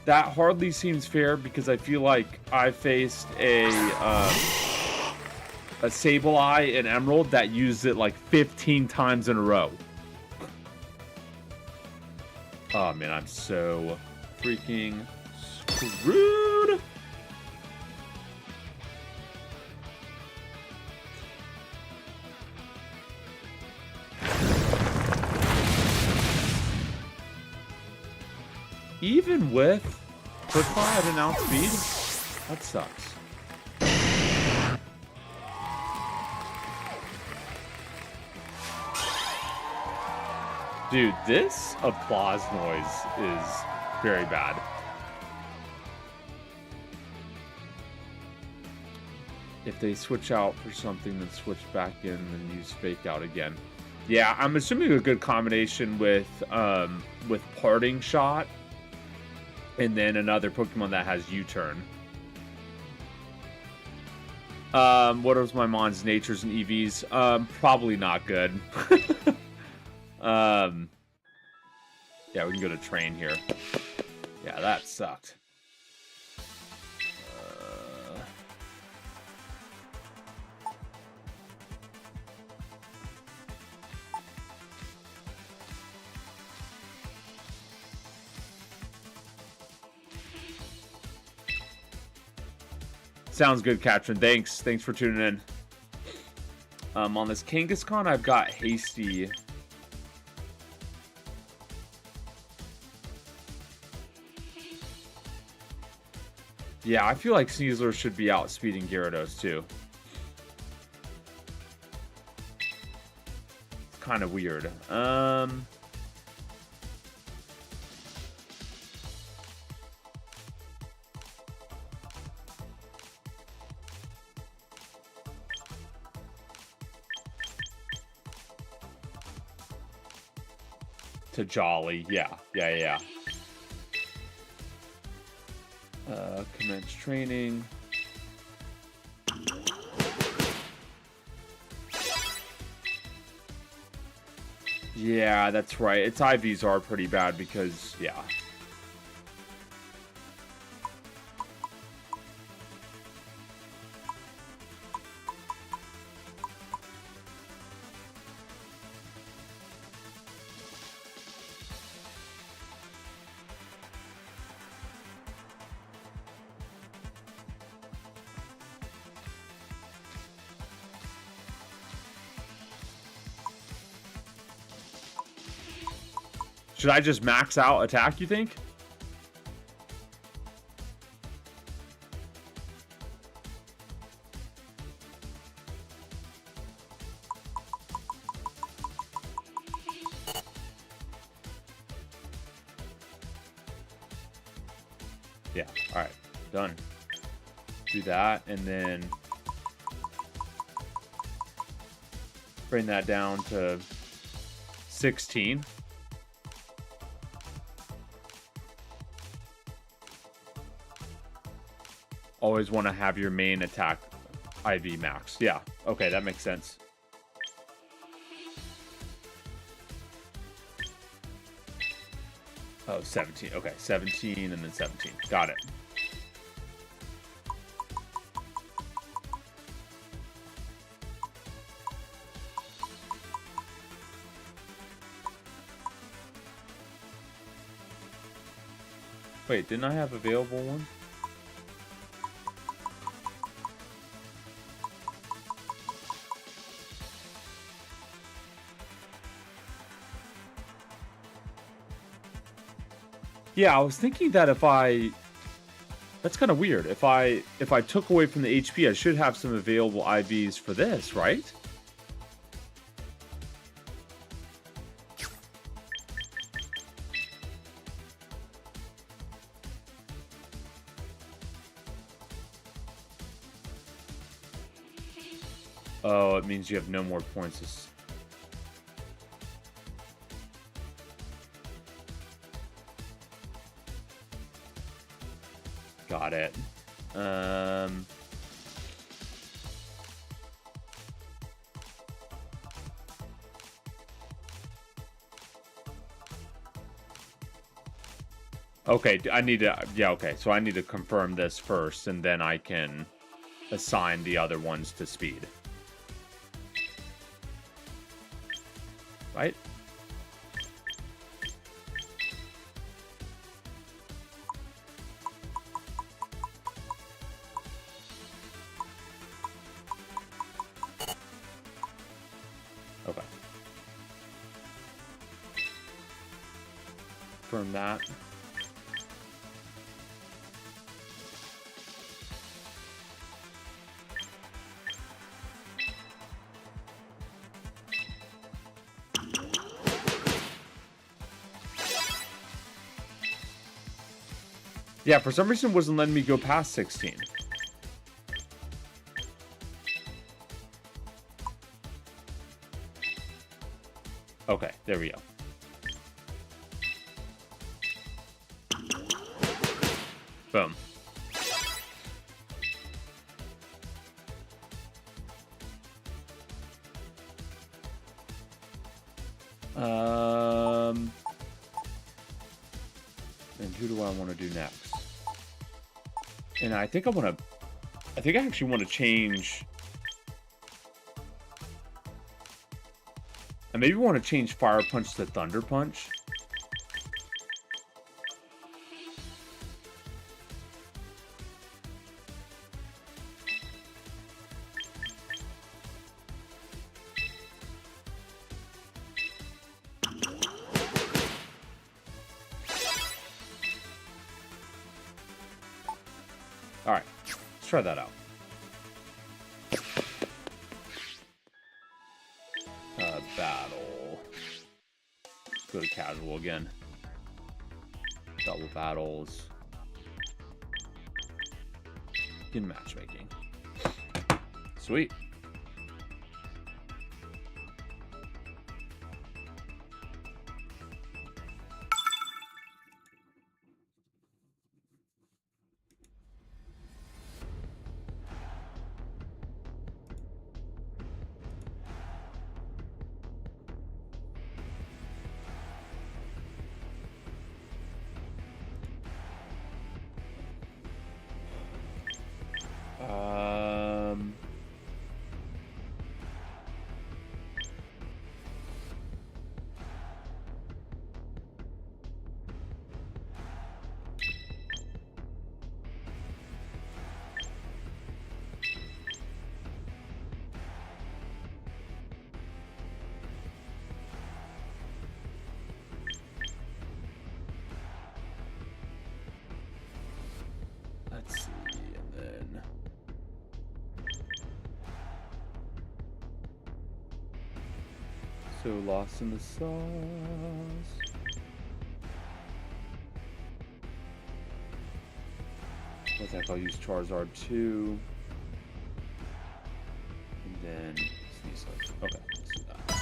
That hardly seems fair because I feel like I faced a Sableye and Emerald that used it like 15 times in a row. Oh, man, I'm so freaking screwed. Even with Quickfire at an outspeed? That sucks. Dude, this applause noise is very bad. If they switch out for something, then switch back in and use fake out again. Yeah, I'm assuming a good combination with Parting Shot and then another Pokemon that has U-Turn. What are my Mons, Natures, and EVs? Probably not good. Yeah, we can go to train here. Yeah, that sucked. Sounds good, Katrin. Thanks for tuning in. On this Kangaskhan, I've got Hasty. Yeah, I feel like Sneasler should be outspeeding Gyarados too. It's kind of weird. To Jolly, yeah. Commence training. Yeah, that's right. Its IVs are pretty bad because, yeah. Should I just max out attack, you think? Yeah, alright. Done. Do that, and then bring that down to 16. Always want to have your main attack IV max. Yeah, okay, that makes sense. Oh, 17. Okay, 17 and then 17. Got it. Wait, didn't I have available one? Yeah, I was thinking that if I... That's kind of weird. If I took away from the HP, I should have some available IVs for this, right? Oh, it means you have no more points. Got it. Okay, I need to... Yeah, okay. So I need to confirm this first, and then I can assign the other ones to speed. Right? Okay. Confirm that. Yeah, for some reason it wasn't letting me go past 16. Okay, there we go. Boom. And who do I want to do next? And I think I actually want to change. I maybe want to change Fire Punch to Thunder Punch. Alright, let's try that out. Battle. Let's go to casual again. Double battles. In matchmaking. Sweet. Let's see, and then so lost in the sauce. What the heck? I'll use Charizard 2, and then Sneeze. Okay, let's do that.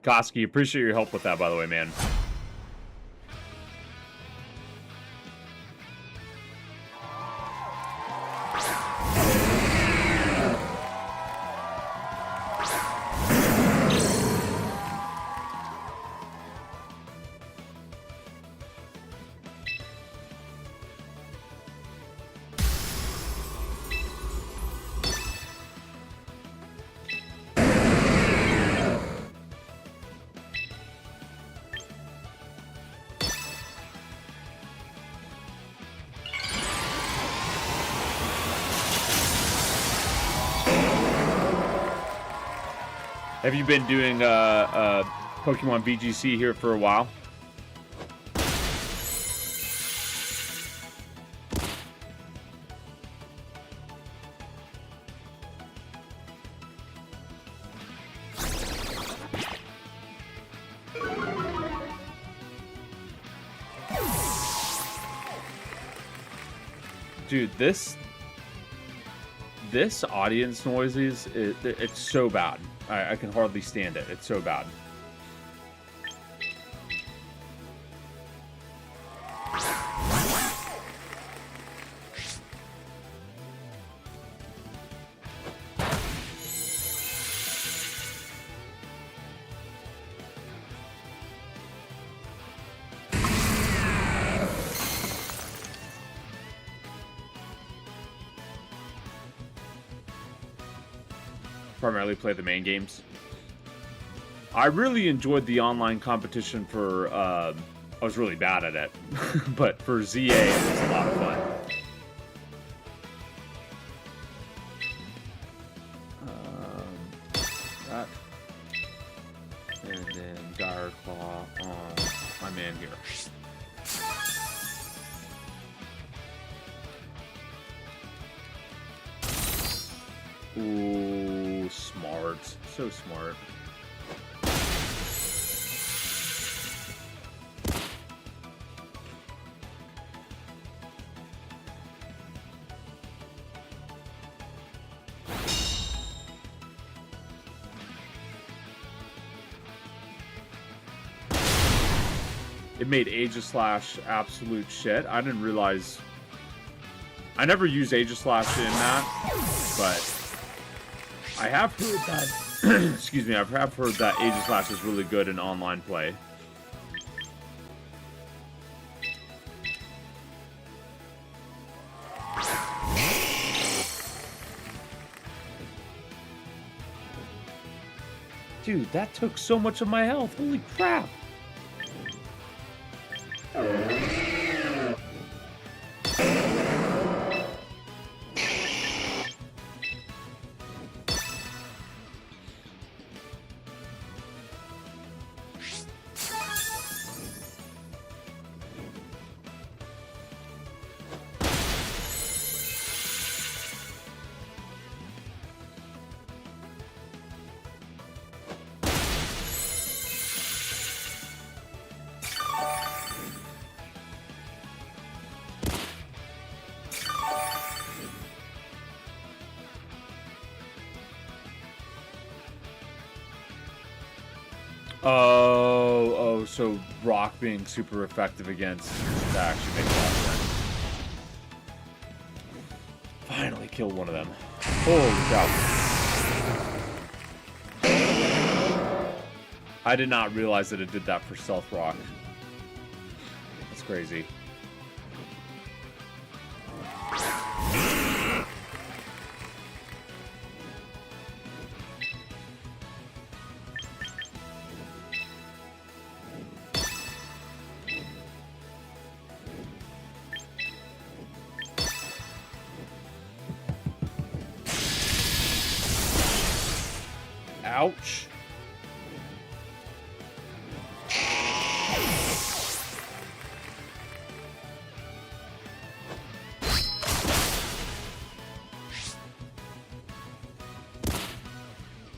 Koski, appreciate your help with that, by the way, man. Have you been doing Pokemon VGC here for a while? Dude, this audience noises, it's so bad. I can hardly stand it. It's so bad. Primarily play the main games. I really enjoyed the online competition for, I was really bad at it, but for ZA it was a lot of fun. That. And then Dire Claw on my man here. Ooh, smart. So smart. It made Aegislash absolute shit. I didn't realize... I never used Aegislash in that, but... I have heard that, excuse me, I have heard that Aegislash is really good in online play. Dude, that took so much of my health. Holy crap. Oh, so Rock being super effective against that actually makes a lot of sense. Finally killed one of them. Holy cow. I did not realize that it did that for Stealth Rock. That's crazy. Ouch.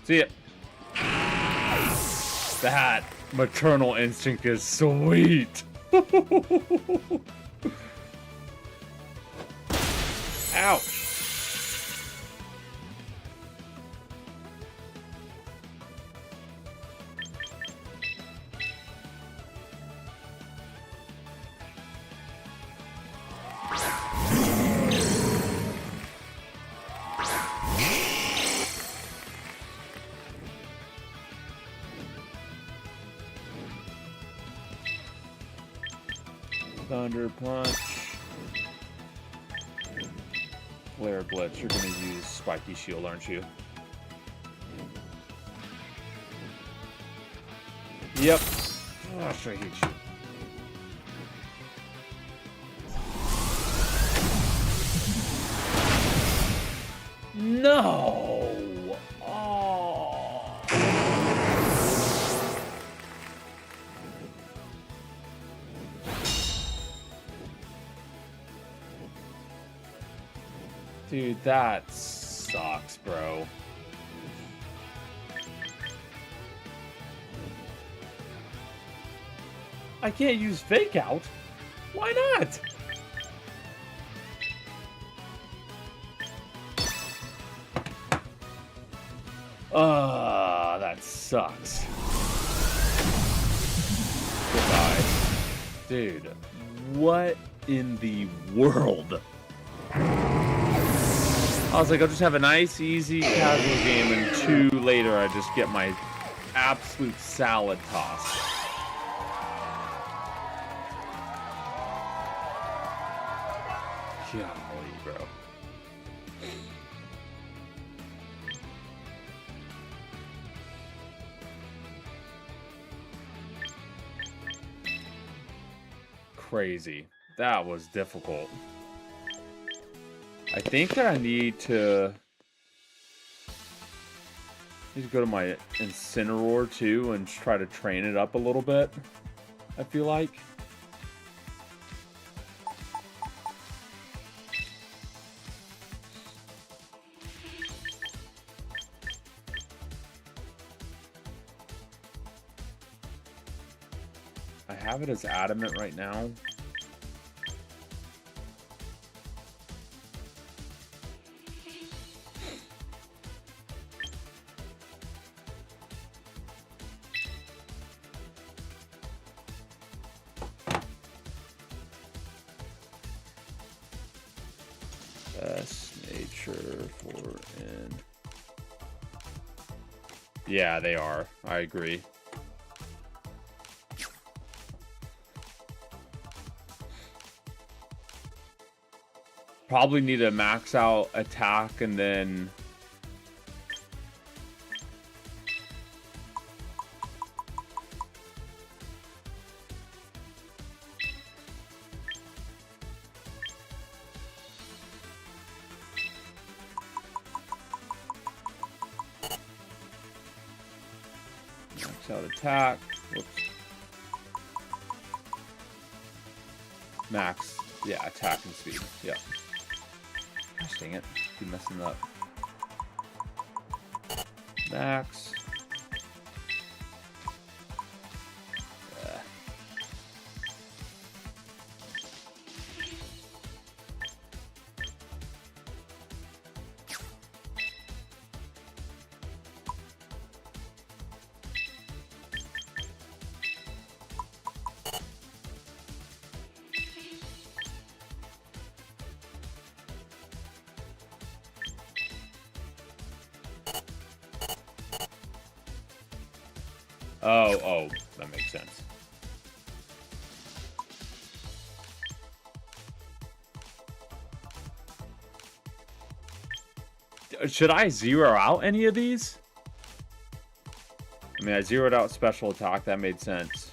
See it. That maternal instinct is sweet. Ouch. Thunder Punch. Flare Blitz. You're gonna use Spiky Shield, aren't you? Yep. Gosh, I hate you. No! Oh. Dude, that sucks, bro. I can't use fake out. Why not? That sucks. Goodbye. Dude, what in the world? I was like, I'll just have a nice, easy, casual game, and 2 later I just get my absolute salad tossed. Golly, bro. Crazy. That was difficult. I think that I need to go to my Incineroar too and try to train it up a little bit. I feel like. I have it as Adamant right now. Best nature for in. Yeah, they are. I agree. Probably need to max out attack and then max out attack. Whoops. Max, yeah, attack and speed. Yeah. Gosh dang it. Keep messing up. Max. Oh, that makes sense. Should I zero out any of these? I mean, I zeroed out special attack. That made sense.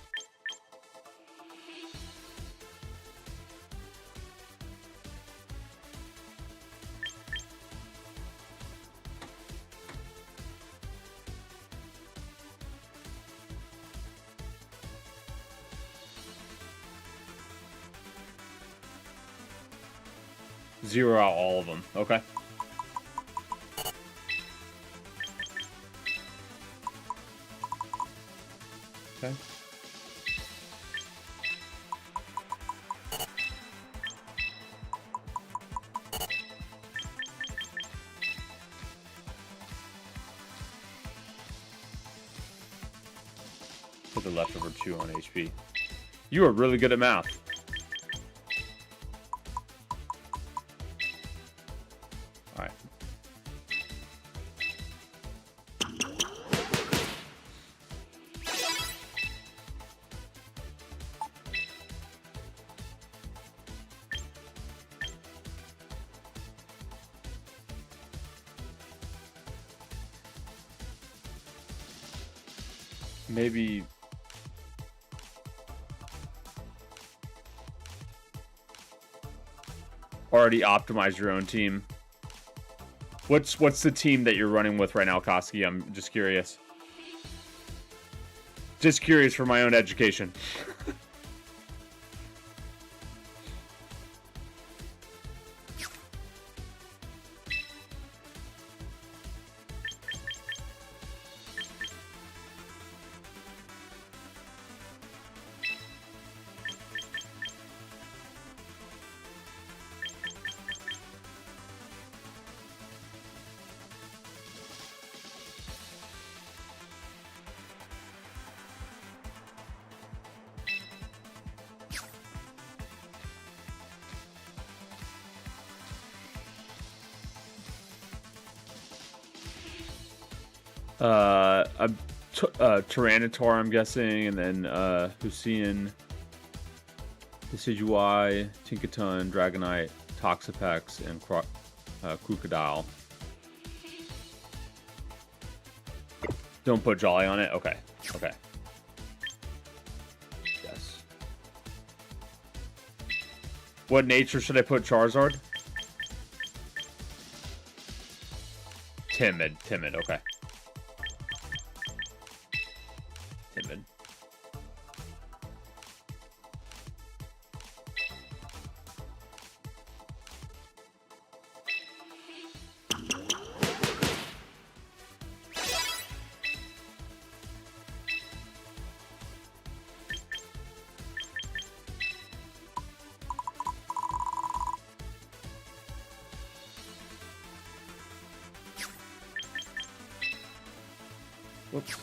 Zero out all of them. Okay. Okay. Put the leftover 2 on HP. You are really good at math. Alright. Maybe already optimize your own team. What's the team that you're running with right now, Koski? I'm just curious. Just curious for my own education. A Tyranitar, I'm guessing, and then Hussein, Decidueye, Tinkaton, Dragonite, Toxapex, and Crocodile. Don't put Jolly on it? Okay. Okay. Yes. What nature should I put Charizard? Timid. Timid, okay. Timid. Whoops.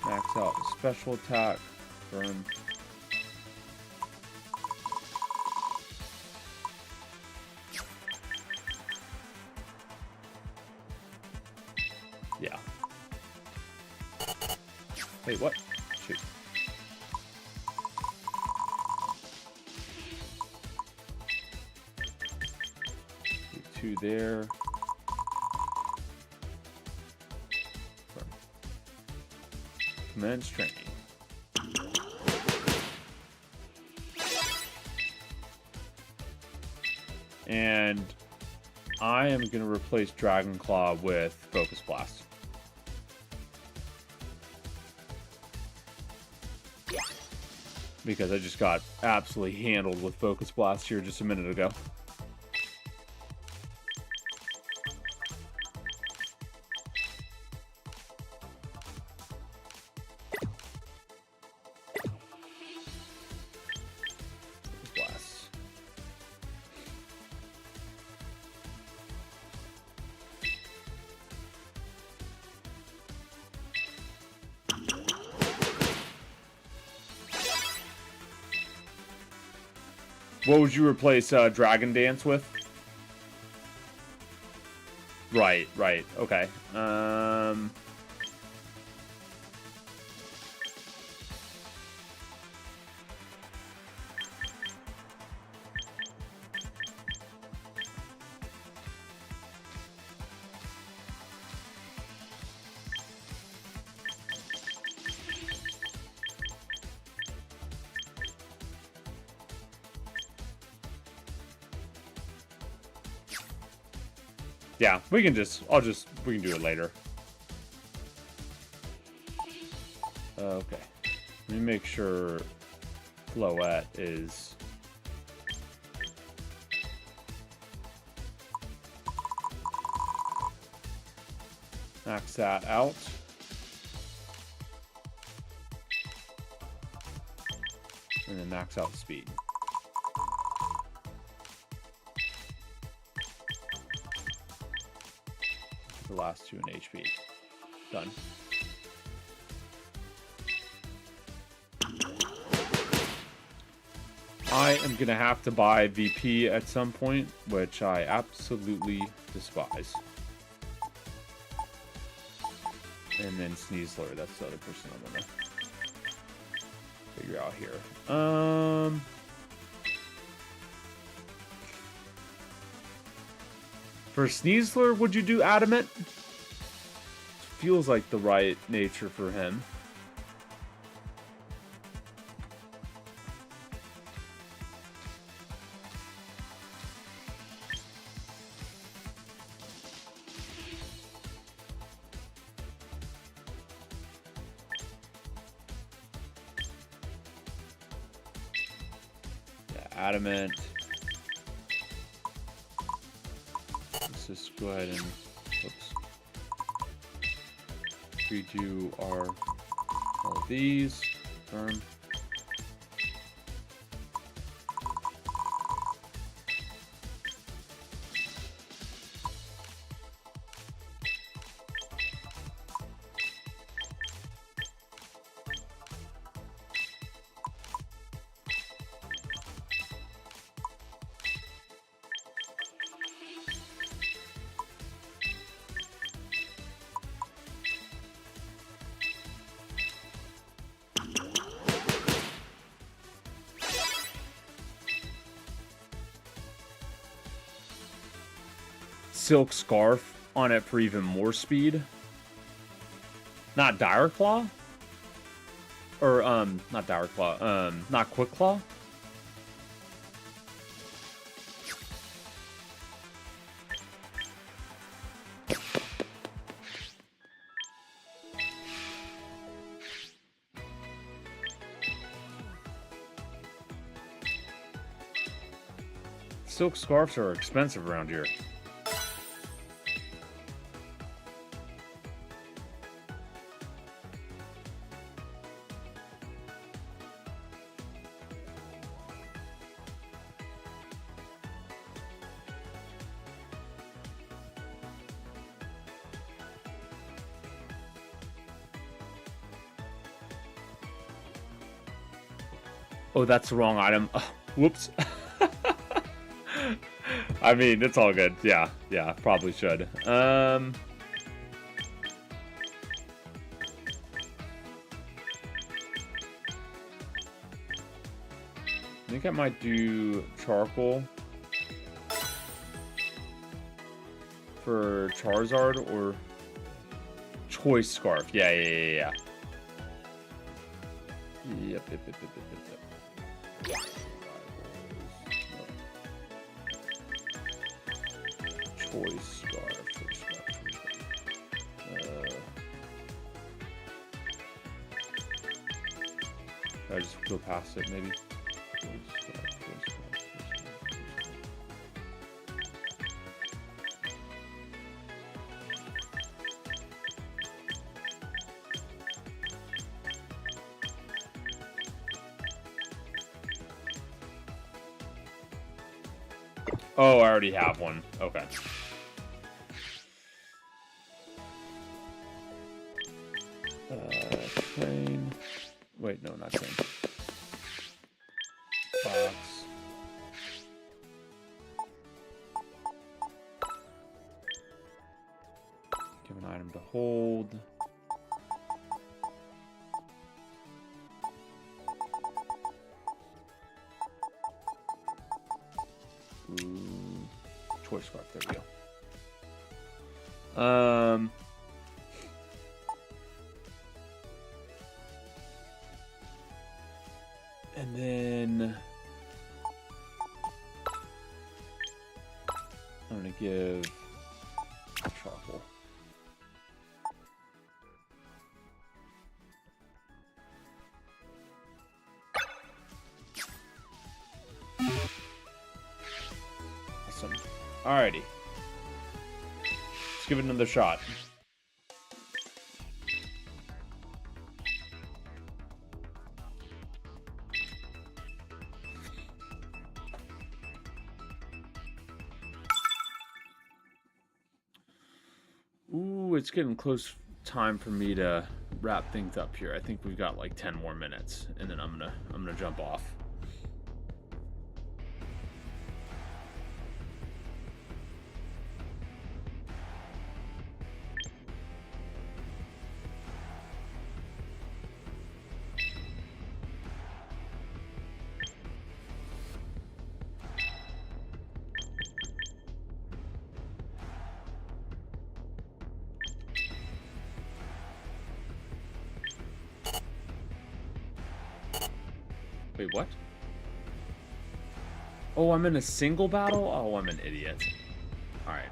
Max out special attack. Burn. Yeah. Wait, what? Shoot. Two there. Commence training. And I am going to replace Dragon Claw with Focus Blast. Because I just got absolutely handled with Focus Blast here just a minute ago. What would you replace Dragon Dance with? Right, right. Okay. Yeah, we can just, we can do it later. Okay. Let me make sure Floette is... Max that out. And then max out the speed. The last two in HP. Done. I am going to have to buy VP at some point, which I absolutely despise. And then Sneasler, that's the other person I'm going to figure out here. For Sneasler, would you do Adamant? Feels like the right nature for him. Yeah, Adamant. Let's just go ahead and, whoops, redo all of these. Confirm. Silk Scarf on it for even more speed. Not Dire Claw? Or, not Dire Claw. Not Quick Claw? Silk Scarves are expensive around here. Oh, that's the wrong item. Whoops. I mean, it's all good. Yeah, probably should. I think I might do charcoal for Charizard or Choice Scarf. Yeah. Yep. Choice Scarf. Should I just go past it, maybe? Oh, I already have one. Okay. Train. Wait, no, not train. Box. Give an item to hold. Ooh. Choice Scarf, there we go. And then I'm gonna give charcoal. Awesome. Alrighty. Let's give it another shot. Ooh, it's getting close time for me to wrap things up here. I think we've got like 10 more minutes, and then I'm gonna jump off. Wait, what? Oh, I'm in a single battle? Oh, I'm an idiot. Alright.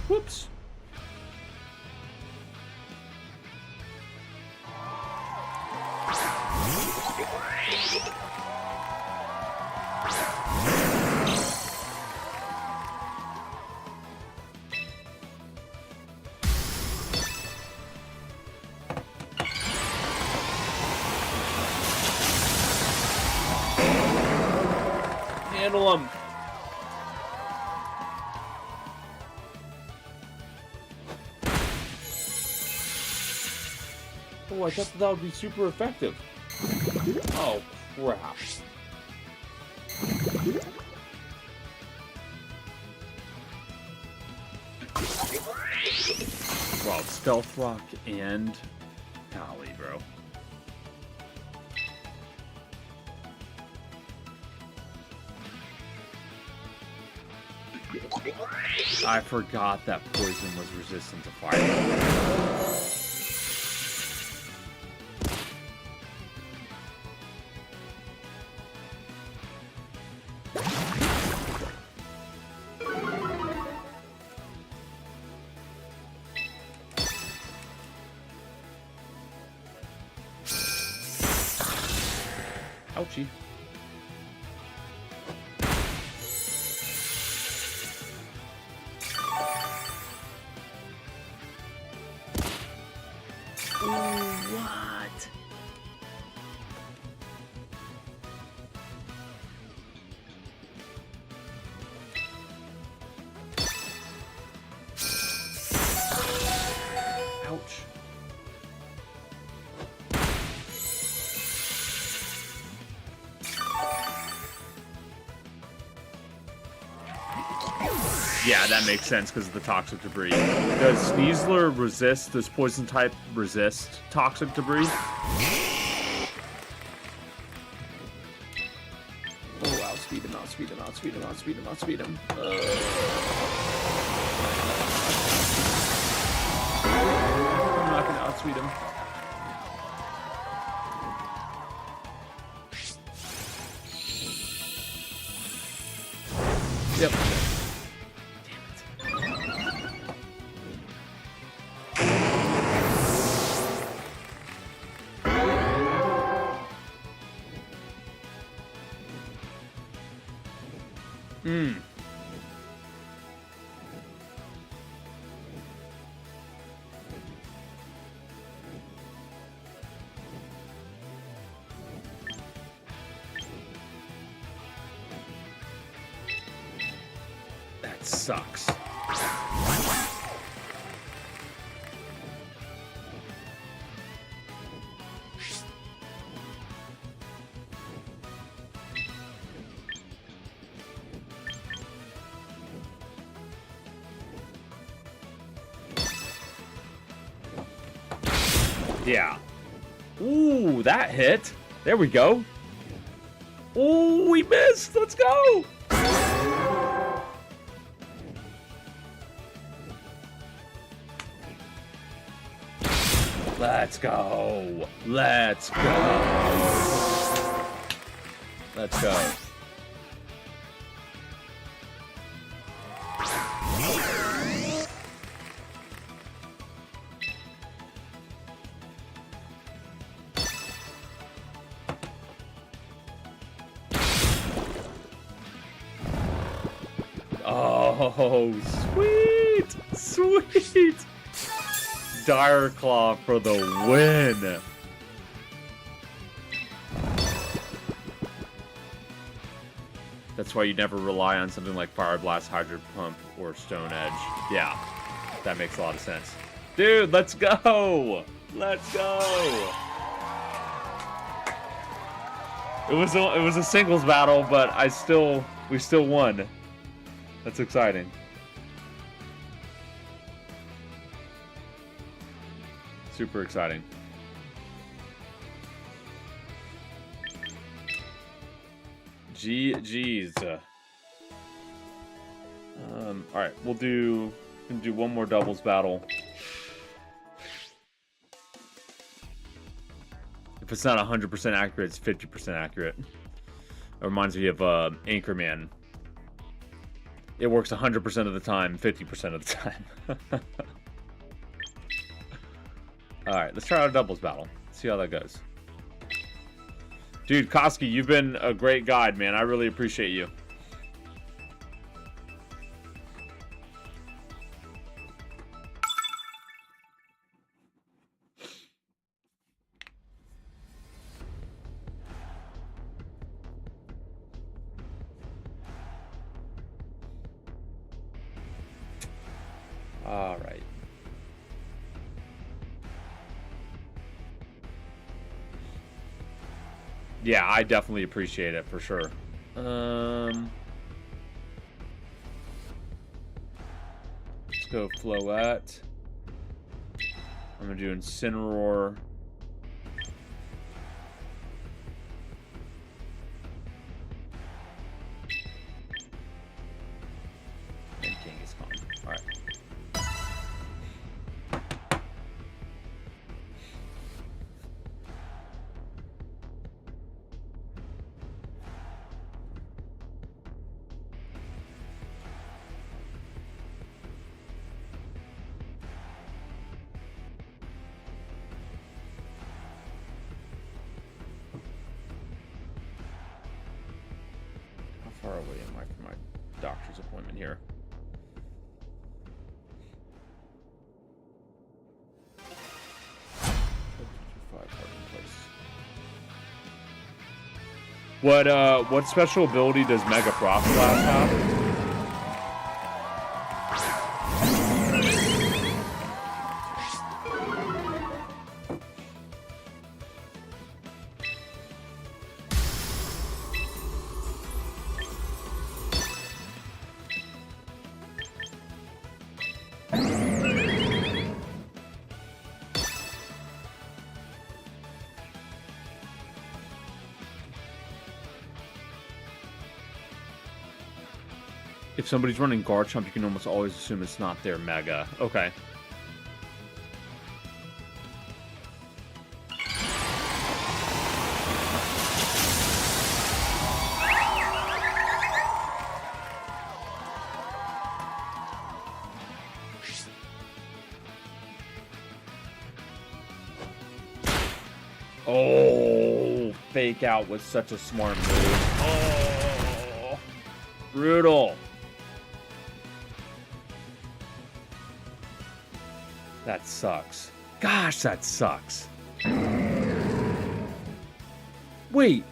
Whoops. Handle him. Oh, I thought that would be super effective. Oh, crap. Wow, Stealth Rock and Golly, bro. I forgot that poison was resistant to fire. Ouchie. What? Ouch. Yeah, that makes sense because of the toxic debris. Does Sneasler resist, does poison type resist toxic debris? Oh, outspeed him, outspeed him, outspeed him, outspeed him, outspeed him. I'm not gonna outspeed him. Yep. That sucks. Yeah. Ooh, that hit. There we go. Ooh, we missed. Let's go. Let's go. Let's go. Let's go. Oh, sweet! Sweet! Dire Claw for the win! That's why you never rely on something like Fire Blast, Hydro Pump, or Stone Edge. Yeah, that makes a lot of sense. Dude, let's go! Let's go! It was a singles battle, but we still won. That's exciting. Super exciting. GG's. All right, we'll do one more doubles battle. If it's not 100% accurate, it's 50% accurate. It reminds me of Anchorman. It works 100% of the time, 50% of the time. Alright, let's try our doubles battle. See how that goes. Dude, Koski, you've been a great guide, man. I really appreciate you. All right. Yeah, I definitely appreciate it for sure. Let's go Floette. I'm gonna do Incineroar. And Kangaskhan. Alright. How far away am I from my doctor's appointment here? What special ability does Mega Frost Blast have? If somebody's running Garchomp, you can almost always assume it's not their Mega. Okay. Oh, Fake Out was such a smart move. Oh, brutal. That sucks. Gosh, that sucks. Wait.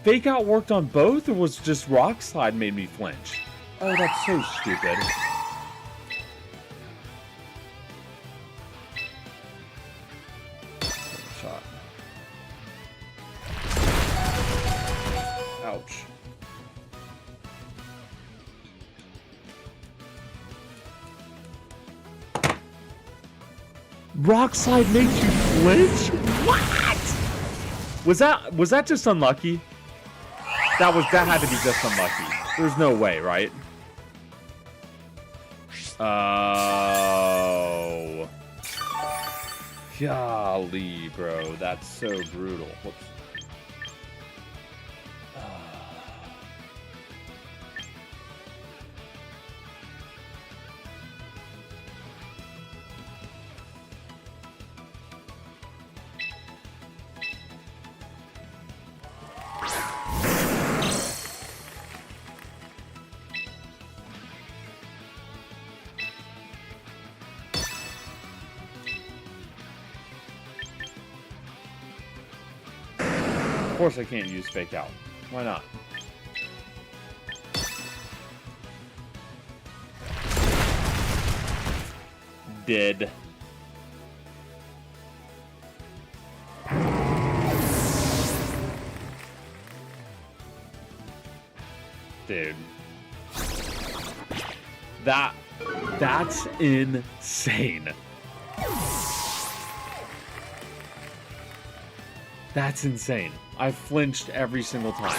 Fake Out worked on both, or was just Rock Slide made me flinch? Oh, that's so stupid. Shot. Ouch. Rock Slide makes you flinch? What? Was that just unlucky? That had to be just unlucky. There's no way, right? Oh. Golly, bro. That's so brutal. Whoops. Of course I can't use Fake Out. Why not? Dead. Dude. That's insane. That's insane. I flinched every single time.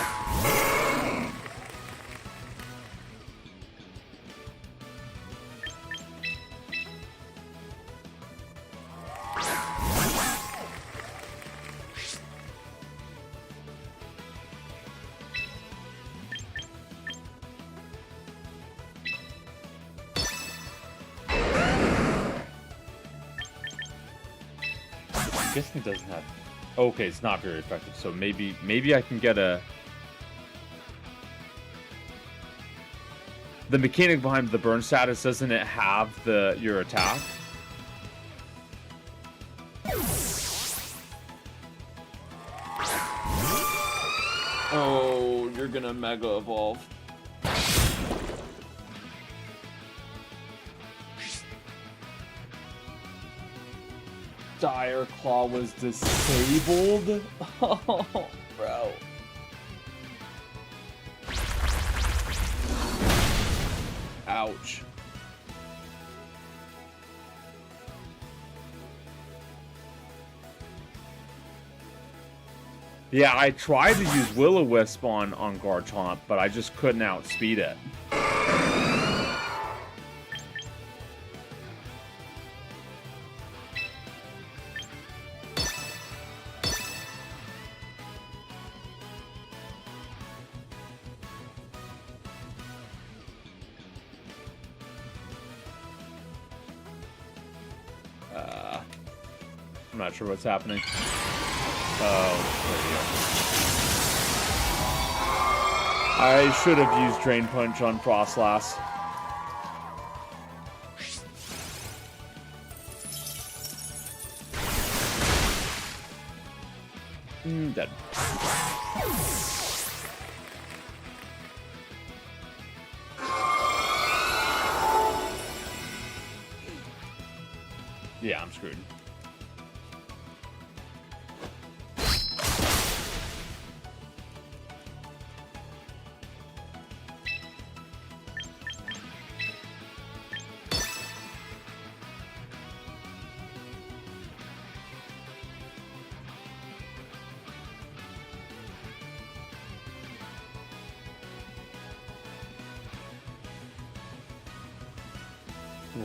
I guess it doesn't have... Okay, it's not very effective, so maybe I can get a... The mechanic behind the burn status, doesn't it have your attack? Oh, you're gonna Mega Evolve. Dire Claw was disabled? Oh, bro. Ouch. Yeah, I tried to use Will-O-Wisp on Garchomp, but I just couldn't outspeed it. I'm not sure what's happening. Oh, there you go. I should have used Drain Punch on Frostlass. Dead. Yeah, I'm screwed.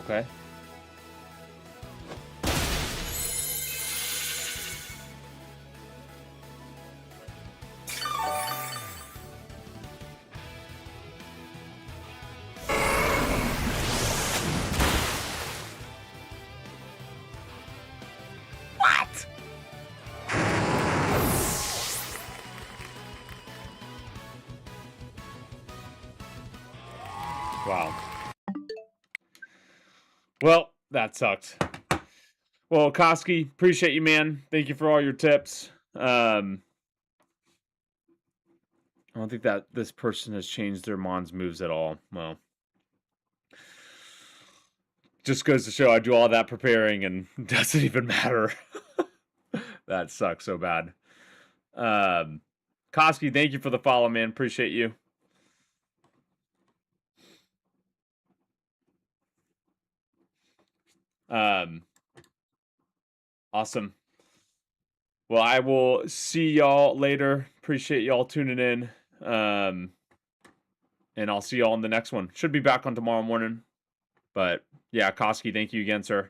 Okay. What? Wow. Well, that sucked. Well, Koski, appreciate you, man. Thank you for all your tips. I don't think that this person has changed their Mon's moves at all. Well, just goes to show I do all that preparing and it doesn't even matter. That sucks so bad. Koski, thank you for the follow, man. Appreciate you. Awesome. Well, I will see y'all later. Appreciate y'all tuning in. And I'll see y'all in the next one. Should be back on tomorrow morning. But yeah, Koski, thank you again, sir.